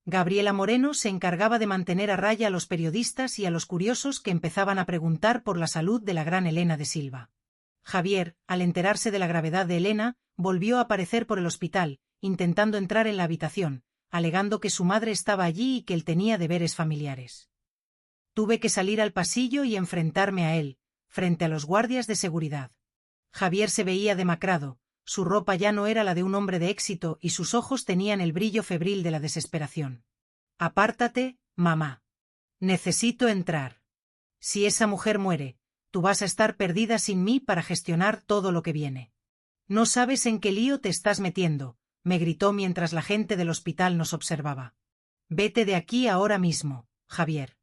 Gabriela Moreno se encargaba de mantener a raya a los periodistas y a los curiosos que empezaban a preguntar por la salud de la gran Elena de Silva. Javier, al enterarse de la gravedad de Elena, volvió a aparecer por el hospital, intentando entrar en la habitación, alegando que su madre estaba allí y que él tenía deberes familiares. Tuve que salir al pasillo y enfrentarme a él, frente a los guardias de seguridad. Javier se veía demacrado, su ropa ya no era la de un hombre de éxito y sus ojos tenían el brillo febril de la desesperación. «Apártate, mamá. Necesito entrar. Si esa mujer muere, tú vas a estar perdida sin mí para gestionar todo lo que viene. No sabes en qué lío te estás metiendo», me gritó mientras la gente del hospital nos observaba. «Vete de aquí ahora mismo, Javier.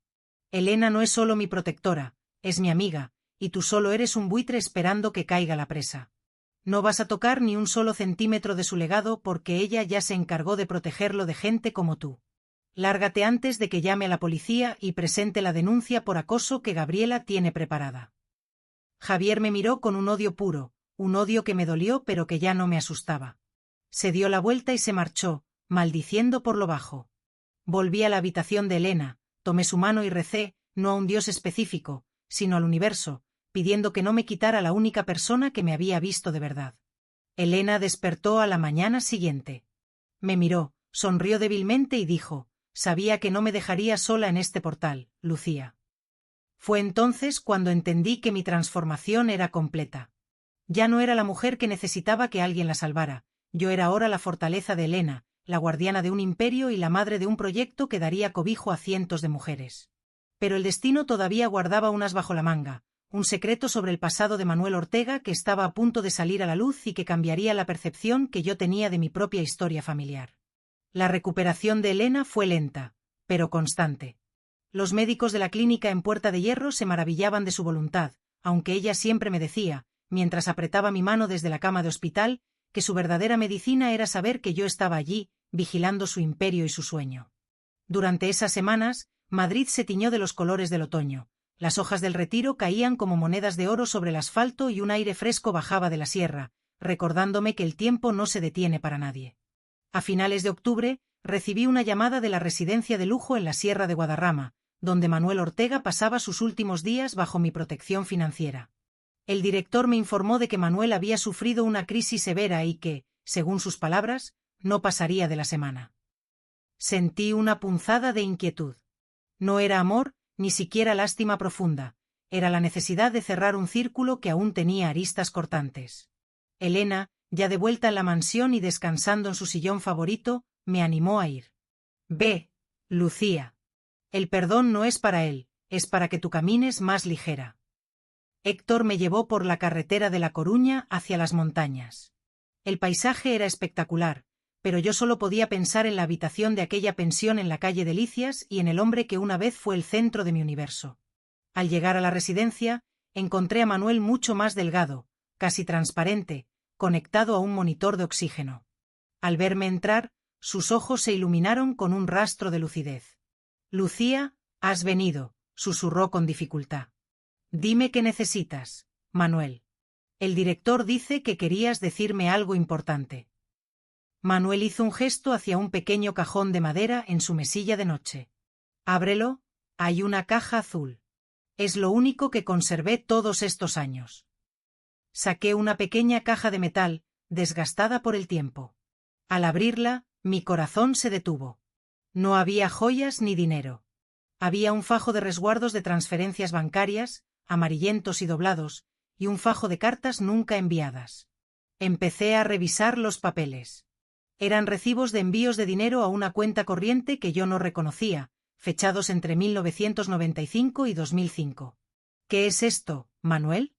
Elena no es solo mi protectora, es mi amiga, y tú solo eres un buitre esperando que caiga la presa. No vas a tocar ni un solo centímetro de su legado porque ella ya se encargó de protegerlo de gente como tú. Lárgate antes de que llame a la policía y presente la denuncia por acoso que Gabriela tiene preparada». Javier me miró con un odio puro, un odio que me dolió pero que ya no me asustaba. Se dio la vuelta y se marchó, maldiciendo por lo bajo. Volví a la habitación de Elena, tomé su mano y recé, no a un Dios específico, sino al universo, pidiendo que no me quitara la única persona que me había visto de verdad. Elena despertó a la mañana siguiente. Me miró, sonrió débilmente y dijo: «Sabía que no me dejaría sola en este portal, Lucía». Fue entonces cuando entendí que mi transformación era completa. Ya no era la mujer que necesitaba que alguien la salvara, yo era ahora la fortaleza de Elena, la guardiana de un imperio y la madre de un proyecto que daría cobijo a cientos de mujeres. Pero el destino todavía guardaba un as bajo la manga, un secreto sobre el pasado de Manuel Ortega que estaba a punto de salir a la luz y que cambiaría la percepción que yo tenía de mi propia historia familiar. La recuperación de Elena fue lenta, pero constante. Los médicos de la clínica en Puerta de Hierro se maravillaban de su voluntad, aunque ella siempre me decía, mientras apretaba mi mano desde la cama de hospital, que su verdadera medicina era saber que yo estaba allí, vigilando su imperio y su sueño. Durante esas semanas, Madrid se tiñó de los colores del otoño. Las hojas del Retiro caían como monedas de oro sobre el asfalto y un aire fresco bajaba de la sierra, recordándome que el tiempo no se detiene para nadie. A finales de octubre, recibí una llamada de la residencia de lujo en la Sierra de Guadarrama, donde Manuel Ortega pasaba sus últimos días bajo mi protección financiera. El director me informó de que Manuel había sufrido una crisis severa y que, según sus palabras, no pasaría de la semana. Sentí una punzada de inquietud. No era amor, ni siquiera lástima profunda, era la necesidad de cerrar un círculo que aún tenía aristas cortantes. Elena, ya de vuelta en la mansión y descansando en su sillón favorito, me animó a ir. «Ve, Lucía. El perdón no es para él, es para que tú camines más ligera». Héctor me llevó por la carretera de La Coruña hacia las montañas. El paisaje era espectacular, pero yo solo podía pensar en la habitación de aquella pensión en la calle Delicias y en el hombre que una vez fue el centro de mi universo. Al llegar a la residencia, encontré a Manuel mucho más delgado, casi transparente, conectado a un monitor de oxígeno. Al verme entrar, sus ojos se iluminaron con un rastro de lucidez. «Lucía, has venido», susurró con dificultad. «Dime qué necesitas, Manuel. El director dice que querías decirme algo importante». Manuel hizo un gesto hacia un pequeño cajón de madera en su mesilla de noche. Ábrelo, hay una caja azul. Es lo único que conservé todos estos años. Saqué una pequeña caja de metal, desgastada por el tiempo. Al abrirla, mi corazón se detuvo. No había joyas ni dinero. Había un fajo de resguardos de transferencias bancarias, amarillentos y doblados, y un fajo de cartas nunca enviadas. Empecé a revisar los papeles. Eran recibos de envíos de dinero a una cuenta corriente que yo no reconocía, fechados entre 1995 y 2005. ¿Qué es esto, Manuel?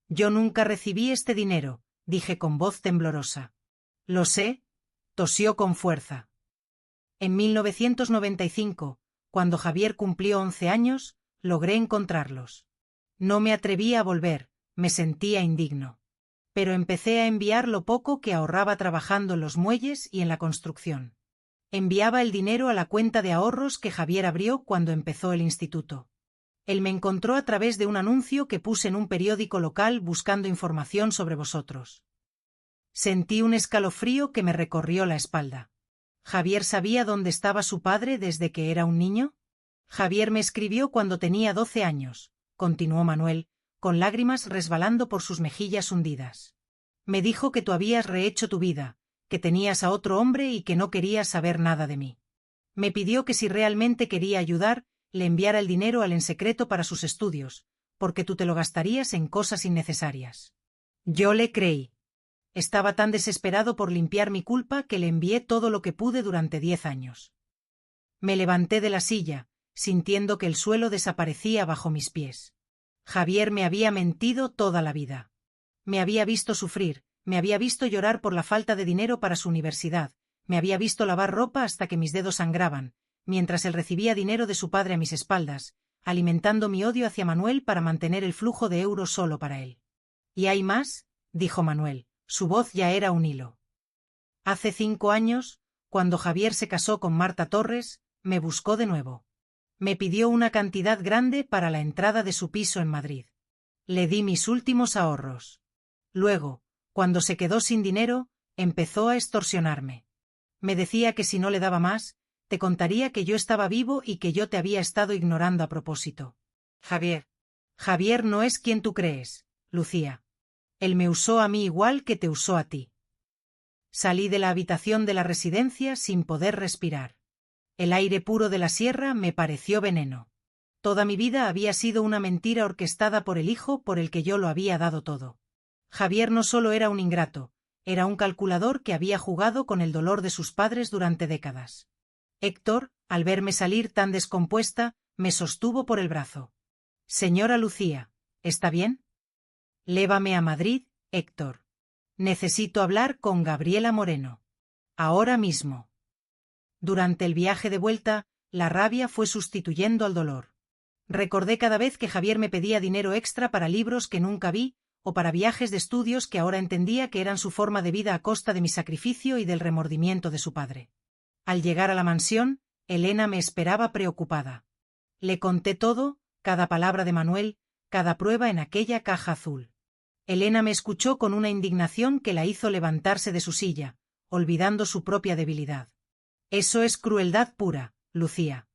Yo nunca recibí este dinero, dije con voz temblorosa. Lo sé, tosió con fuerza. En 1995, cuando Javier cumplió 11 años, logré encontrarlos. No me atreví a volver, me sentía indigno. Pero empecé a enviar lo poco que ahorraba trabajando en los muelles y en la construcción. Enviaba el dinero a la cuenta de ahorros que Javier abrió cuando empezó el instituto. Él me encontró a través de un anuncio que puse en un periódico local buscando información sobre vosotros. Sentí un escalofrío que me recorrió la espalda. ¿Javier sabía dónde estaba su padre desde que era un niño? Javier me escribió cuando tenía 12 años, continuó Manuel, con lágrimas resbalando por sus mejillas hundidas. Me dijo que tú habías rehecho tu vida, que tenías a otro hombre y que no querías saber nada de mí. Me pidió que si realmente quería ayudar, le enviara el dinero al en secreto para sus estudios, porque tú te lo gastarías en cosas innecesarias. Yo le creí. Estaba tan desesperado por limpiar mi culpa que le envié todo lo que pude durante 10 años. Me levanté de la silla, sintiendo que el suelo desaparecía bajo mis pies. Javier me había mentido toda la vida. Me había visto sufrir, me había visto llorar por la falta de dinero para su universidad, me había visto lavar ropa hasta que mis dedos sangraban, mientras él recibía dinero de su padre a mis espaldas, alimentando mi odio hacia Manuel para mantener el flujo de euros solo para él. ¿Y hay más?, dijo Manuel, su voz ya era un hilo. Hace 5 años, cuando Javier se casó con Marta Torres, me buscó de nuevo. Me pidió una cantidad grande para la entrada de su piso en Madrid. Le di mis últimos ahorros. Luego, cuando se quedó sin dinero, empezó a extorsionarme. Me decía que si no le daba más, te contaría que yo estaba vivo y que yo te había estado ignorando a propósito. Javier no es quien tú crees, Lucía. Él me usó a mí igual que te usó a ti. Salí de la habitación de la residencia sin poder respirar. El aire puro de la sierra me pareció veneno. Toda mi vida había sido una mentira orquestada por el hijo por el que yo lo había dado todo. Javier no solo era un ingrato, era un calculador que había jugado con el dolor de sus padres durante décadas. Héctor, al verme salir tan descompuesta, me sostuvo por el brazo. Señora Lucía, ¿está bien? Lévame a Madrid, Héctor. Necesito hablar con Gabriela Moreno. Ahora mismo. Durante el viaje de vuelta, la rabia fue sustituyendo al dolor. Recordé cada vez que Javier me pedía dinero extra para libros que nunca vi, o para viajes de estudios que ahora entendía que eran su forma de vida a costa de mi sacrificio y del remordimiento de su padre. Al llegar a la mansión, Elena me esperaba preocupada. Le conté todo, cada palabra de Manuel, cada prueba en aquella caja azul. Elena me escuchó con una indignación que la hizo levantarse de su silla, olvidando su propia debilidad. Eso es crueldad pura, Lucía.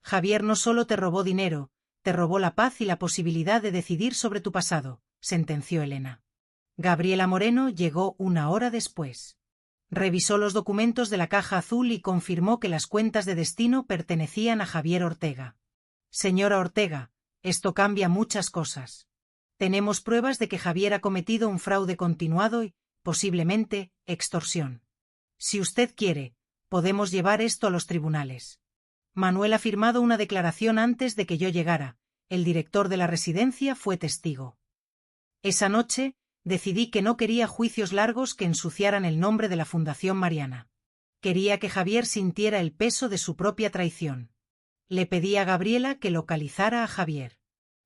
Javier no solo te robó dinero, te robó la paz y la posibilidad de decidir sobre tu pasado, sentenció Elena. Gabriela Moreno llegó 1 hora después. Revisó los documentos de la caja azul y confirmó que las cuentas de destino pertenecían a Javier Ortega. Señora Ortega, esto cambia muchas cosas. Tenemos pruebas de que Javier ha cometido un fraude continuado y, posiblemente, extorsión. Si usted quiere, podemos llevar esto a los tribunales. Manuel ha firmado una declaración antes de que yo llegara. El director de la residencia fue testigo. Esa noche, decidí que no quería juicios largos que ensuciaran el nombre de la Fundación Mariana. Quería que Javier sintiera el peso de su propia traición. Le pedí a Gabriela que localizara a Javier.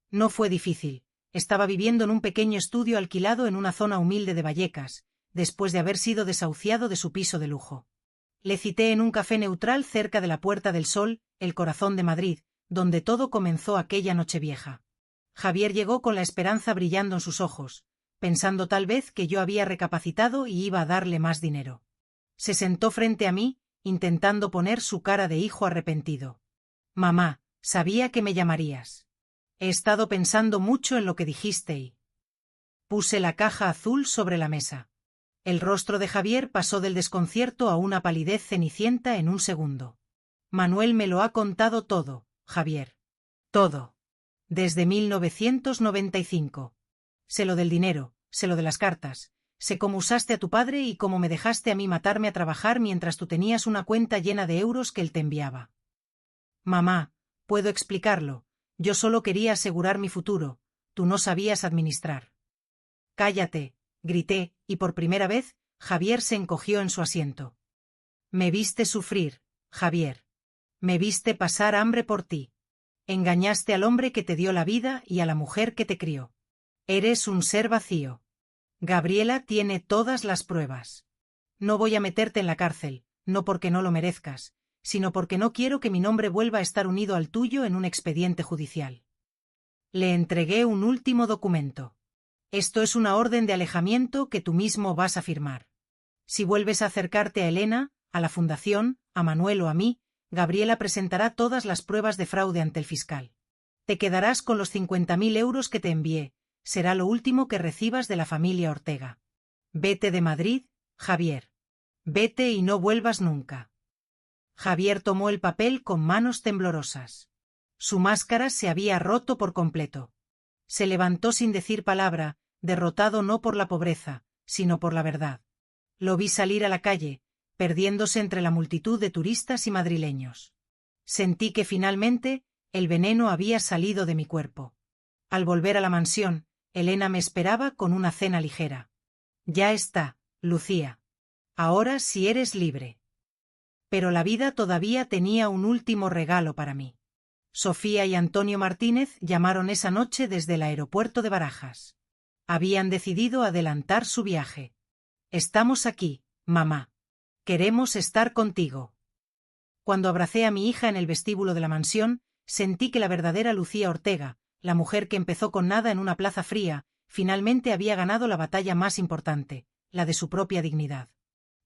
No fue difícil. Estaba viviendo en un pequeño estudio alquilado en una zona humilde de Vallecas, después de haber sido desahuciado de su piso de lujo. Le cité en un café neutral cerca de la Puerta del Sol, el corazón de Madrid, donde todo comenzó aquella Nochevieja. Javier llegó con la esperanza brillando en sus ojos, pensando tal vez que yo había recapacitado y iba a darle más dinero. Se sentó frente a mí, intentando poner su cara de hijo arrepentido. Mamá, sabía que me llamarías. He estado pensando mucho en lo que dijiste y... Puse la caja azul sobre la mesa. El rostro de Javier pasó del desconcierto a una palidez cenicienta en un segundo. Manuel me lo ha contado todo, Javier. Todo. Desde 1995. Sé lo del dinero, sé lo de las cartas, sé cómo usaste a tu padre y cómo me dejaste a mí matarme a trabajar mientras tú tenías una cuenta llena de euros que él te enviaba. Mamá, puedo explicarlo, yo solo quería asegurar mi futuro, tú no sabías administrar. Cállate, grité, y por primera vez, Javier se encogió en su asiento. Me viste sufrir, Javier. Me viste pasar hambre por ti. Engañaste al hombre que te dio la vida y a la mujer que te crió. Eres un ser vacío. Gabriela tiene todas las pruebas. No voy a meterte en la cárcel, no porque no lo merezcas, sino porque no quiero que mi nombre vuelva a estar unido al tuyo en un expediente judicial. Le entregué un último documento. Esto es una orden de alejamiento que tú mismo vas a firmar. Si vuelves a acercarte a Elena, a la fundación, a Manuel o a mí, Gabriela presentará todas las pruebas de fraude ante el fiscal. Te quedarás con los 50.000 euros que te envié, será lo último que recibas de la familia Ortega. Vete de Madrid, Javier. Vete y no vuelvas nunca. Javier tomó el papel con manos temblorosas. Su máscara se había roto por completo. Se levantó sin decir palabra, derrotado no por la pobreza, sino por la verdad. Lo vi salir a la calle, perdiéndose entre la multitud de turistas y madrileños. Sentí que finalmente, el veneno había salido de mi cuerpo. Al volver a la mansión, Elena me esperaba con una cena ligera. Ya está, Lucía. Ahora sí eres libre. Pero la vida todavía tenía un último regalo para mí. Sofía y Antonio Martínez llamaron esa noche desde el aeropuerto de Barajas. Habían decidido adelantar su viaje. Estamos aquí, mamá. Queremos estar contigo. Cuando abracé a mi hija en el vestíbulo de la mansión, sentí que la verdadera Lucía Ortega, la mujer que empezó con nada en una plaza fría, finalmente había ganado la batalla más importante, la de su propia dignidad.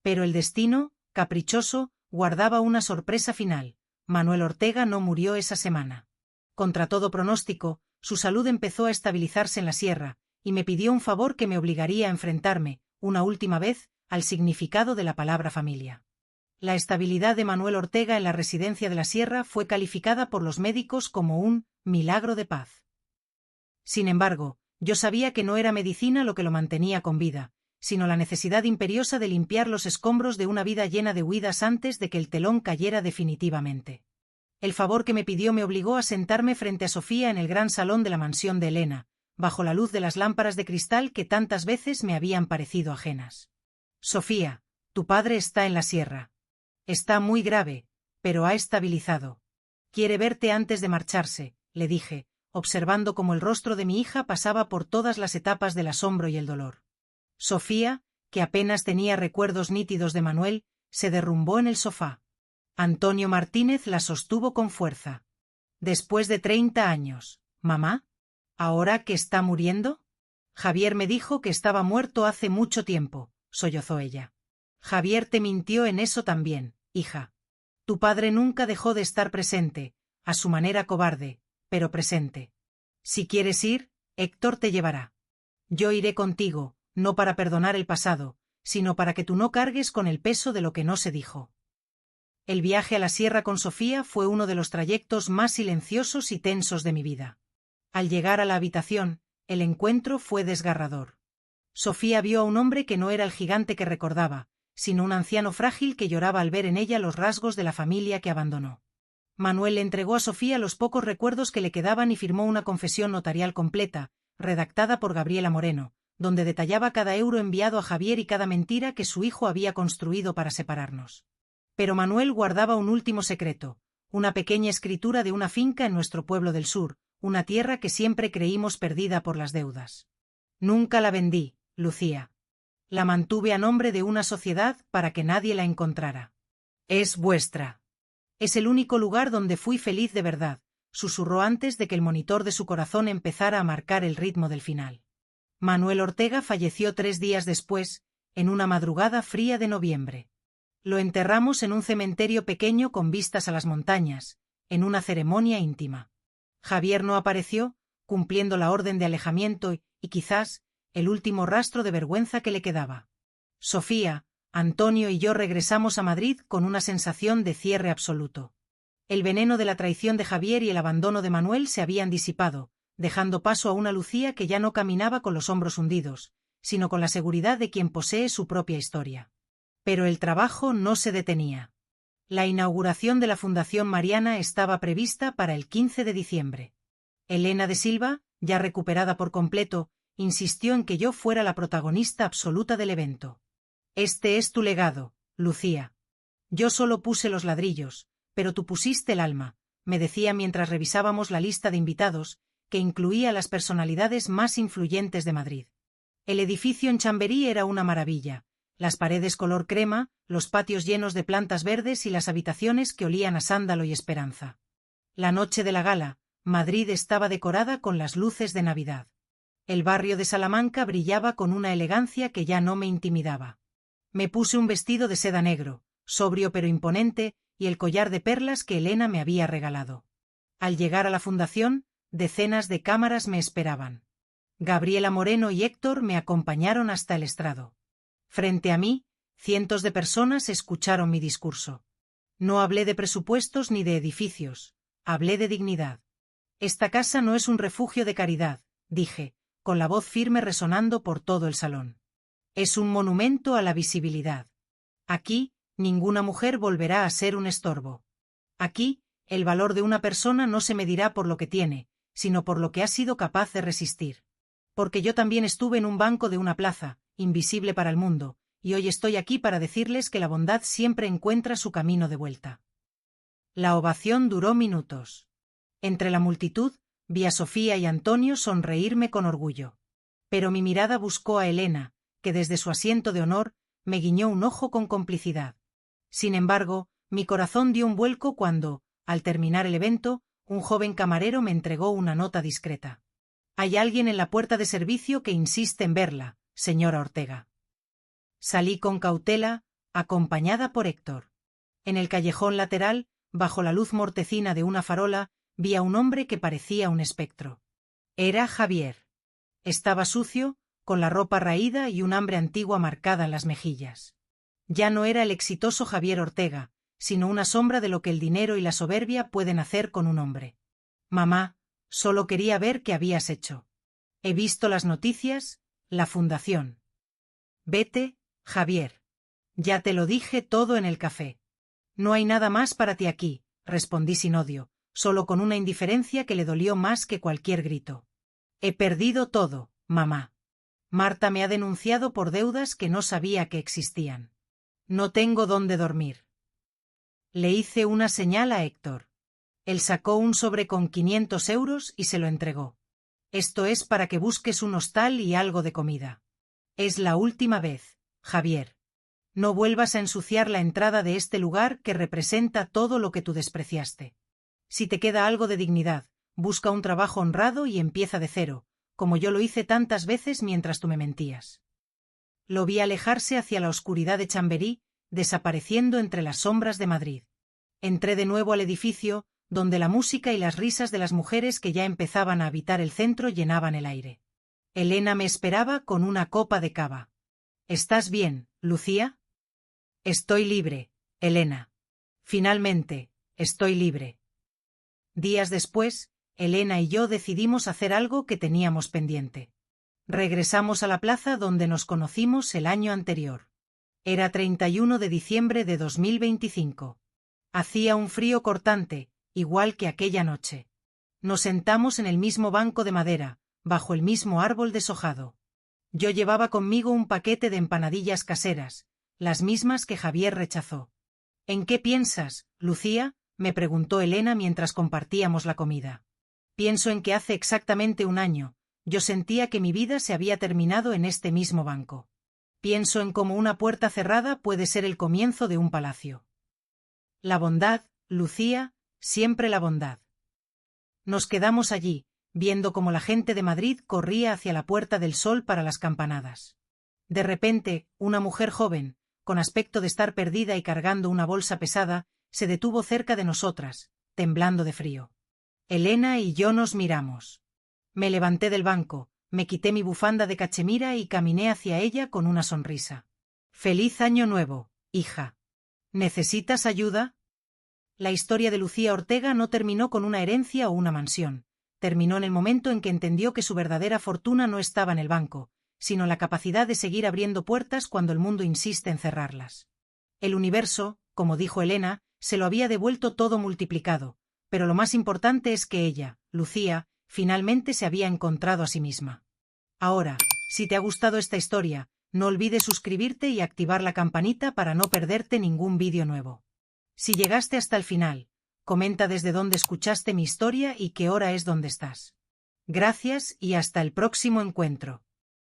Pero el destino, caprichoso, guardaba una sorpresa final. Manuel Ortega no murió esa semana. Contra todo pronóstico, su salud empezó a estabilizarse en la sierra, y me pidió un favor que me obligaría a enfrentarme, una última vez, al significado de la palabra familia. La estabilidad de Manuel Ortega en la residencia de la sierra fue calificada por los médicos como un milagro de paz. Sin embargo, yo sabía que no era medicina lo que lo mantenía con vida, sino la necesidad imperiosa de limpiar los escombros de una vida llena de huidas antes de que el telón cayera definitivamente. El favor que me pidió me obligó a sentarme frente a Sofía en el gran salón de la mansión de Elena, bajo la luz de las lámparas de cristal que tantas veces me habían parecido ajenas. Sofía, tu padre está en la sierra. Está muy grave, pero ha estabilizado. Quiere verte antes de marcharse, le dije, observando cómo el rostro de mi hija pasaba por todas las etapas del asombro y el dolor. Sofía, que apenas tenía recuerdos nítidos de Manuel, se derrumbó en el sofá. Antonio Martínez la sostuvo con fuerza. Después de 30 años, mamá, ¿ahora que está muriendo? Javier me dijo que estaba muerto hace mucho tiempo, sollozó ella. Javier te mintió en eso también, hija. Tu padre nunca dejó de estar presente, a su manera cobarde, pero presente. Si quieres ir, Héctor te llevará. Yo iré contigo, no para perdonar el pasado, sino para que tú no cargues con el peso de lo que no se dijo. El viaje a la sierra con Sofía fue uno de los trayectos más silenciosos y tensos de mi vida. Al llegar a la habitación, el encuentro fue desgarrador. Sofía vio a un hombre que no era el gigante que recordaba, sino un anciano frágil que lloraba al ver en ella los rasgos de la familia que abandonó. Manuel le entregó a Sofía los pocos recuerdos que le quedaban y firmó una confesión notarial completa, redactada por Gabriela Moreno, donde detallaba cada euro enviado a Javier y cada mentira que su hijo había construido para separarnos. Pero Manuel guardaba un último secreto, una pequeña escritura de una finca en nuestro pueblo del sur, una tierra que siempre creímos perdida por las deudas. Nunca la vendí, Lucía. La mantuve a nombre de una sociedad para que nadie la encontrara. Es vuestra. Es el único lugar donde fui feliz de verdad, susurró antes de que el monitor de su corazón empezara a marcar el ritmo del final. Manuel Ortega falleció 3 días después, en una madrugada fría de noviembre. Lo enterramos en un cementerio pequeño con vistas a las montañas, en una ceremonia íntima. Javier no apareció, cumpliendo la orden de alejamiento y quizás, el último rastro de vergüenza que le quedaba. Sofía, Antonio y yo regresamos a Madrid con una sensación de cierre absoluto. El veneno de la traición de Javier y el abandono de Manuel se habían disipado, dejando paso a una Lucía que ya no caminaba con los hombros hundidos, sino con la seguridad de quien posee su propia historia. Pero el trabajo no se detenía. La inauguración de la Fundación Mariana estaba prevista para el 15 de diciembre. Elena de Silva, ya recuperada por completo, insistió en que yo fuera la protagonista absoluta del evento. Este es tu legado, Lucía. Yo solo puse los ladrillos, pero tú pusiste el alma, me decía mientras revisábamos la lista de invitados, que incluía las personalidades más influyentes de Madrid. El edificio en Chamberí era una maravilla, las paredes color crema, los patios llenos de plantas verdes y las habitaciones que olían a sándalo y esperanza. La noche de la gala, Madrid estaba decorada con las luces de Navidad. El barrio de Salamanca brillaba con una elegancia que ya no me intimidaba. Me puse un vestido de seda negro, sobrio pero imponente, y el collar de perlas que Elena me había regalado. Al llegar a la fundación, decenas de cámaras me esperaban. Gabriela Moreno y Héctor me acompañaron hasta el estrado. Frente a mí, cientos de personas escucharon mi discurso. No hablé de presupuestos ni de edificios, hablé de dignidad. Esta casa no es un refugio de caridad, dije, con la voz firme resonando por todo el salón. Es un monumento a la visibilidad. Aquí, ninguna mujer volverá a ser un estorbo. Aquí, el valor de una persona no se medirá por lo que tiene, sino por lo que ha sido capaz de resistir. Porque yo también estuve en un banco de una plaza, invisible para el mundo, y hoy estoy aquí para decirles que la bondad siempre encuentra su camino de vuelta. La ovación duró minutos. Entre la multitud, vi a Sofía y Antonio sonreírme con orgullo. Pero mi mirada buscó a Elena, que desde su asiento de honor, me guiñó un ojo con complicidad. Sin embargo, mi corazón dio un vuelco cuando, al terminar el evento, un joven camarero me entregó una nota discreta. Hay alguien en la puerta de servicio que insiste en verla, señora Ortega. Salí con cautela, acompañada por Héctor. En el callejón lateral, bajo la luz mortecina de una farola, vi a un hombre que parecía un espectro. Era Javier. Estaba sucio, con la ropa raída y un hambre antigua marcada en las mejillas. Ya no era el exitoso Javier Ortega, sino una sombra de lo que el dinero y la soberbia pueden hacer con un hombre. Mamá, solo quería ver qué habías hecho. He visto las noticias, la fundación. Vete, Javier. Ya te lo dije todo en el café. No hay nada más para ti aquí, respondí sin odio, solo con una indiferencia que le dolió más que cualquier grito. He perdido todo, mamá. Marta me ha denunciado por deudas que no sabía que existían. No tengo dónde dormir. Le hice una señal a Héctor. Él sacó un sobre con 500 euros y se lo entregó. Esto es para que busques un hostal y algo de comida. Es la última vez, Javier. No vuelvas a ensuciar la entrada de este lugar que representa todo lo que tú despreciaste. Si te queda algo de dignidad, busca un trabajo honrado y empieza de cero, como yo lo hice tantas veces mientras tú me mentías. Lo vi alejarse hacia la oscuridad de Chamberí, desapareciendo entre las sombras de Madrid. Entré de nuevo al edificio, donde la música y las risas de las mujeres que ya empezaban a habitar el centro llenaban el aire. Elena me esperaba con una copa de cava. ¿Estás bien, Lucía? Estoy libre, Elena. Finalmente, estoy libre. Días después, Elena y yo decidimos hacer algo que teníamos pendiente. Regresamos a la plaza donde nos conocimos el año anterior. Era 31 de diciembre de 2025. Hacía un frío cortante, igual que aquella noche. Nos sentamos en el mismo banco de madera, bajo el mismo árbol deshojado. Yo llevaba conmigo un paquete de empanadillas caseras, las mismas que Javier rechazó. ¿En qué piensas, Lucía?, me preguntó Elena mientras compartíamos la comida. Pienso en que hace exactamente un año, yo sentía que mi vida se había terminado en este mismo banco. Pienso en cómo una puerta cerrada puede ser el comienzo de un palacio. La bondad, Lucía, siempre la bondad. Nos quedamos allí, viendo cómo la gente de Madrid corría hacia la Puerta del Sol para las campanadas. De repente, una mujer joven, con aspecto de estar perdida y cargando una bolsa pesada, se detuvo cerca de nosotras, temblando de frío. Elena y yo nos miramos. Me levanté del banco, me quité mi bufanda de cachemira y caminé hacia ella con una sonrisa. «Feliz año nuevo, hija. ¿Necesitas ayuda?» La historia de Lucía Ortega no terminó con una herencia o una mansión. Terminó en el momento en que entendió que su verdadera fortuna no estaba en el banco, sino en la capacidad de seguir abriendo puertas cuando el mundo insiste en cerrarlas. El universo, como dijo Elena, se lo había devuelto todo multiplicado, pero lo más importante es que ella, Lucía, finalmente se había encontrado a sí misma. Ahora, si te ha gustado esta historia, no olvides suscribirte y activar la campanita para no perderte ningún vídeo nuevo. Si llegaste hasta el final, comenta desde dónde escuchaste mi historia y qué hora es donde estás. Gracias y hasta el próximo encuentro.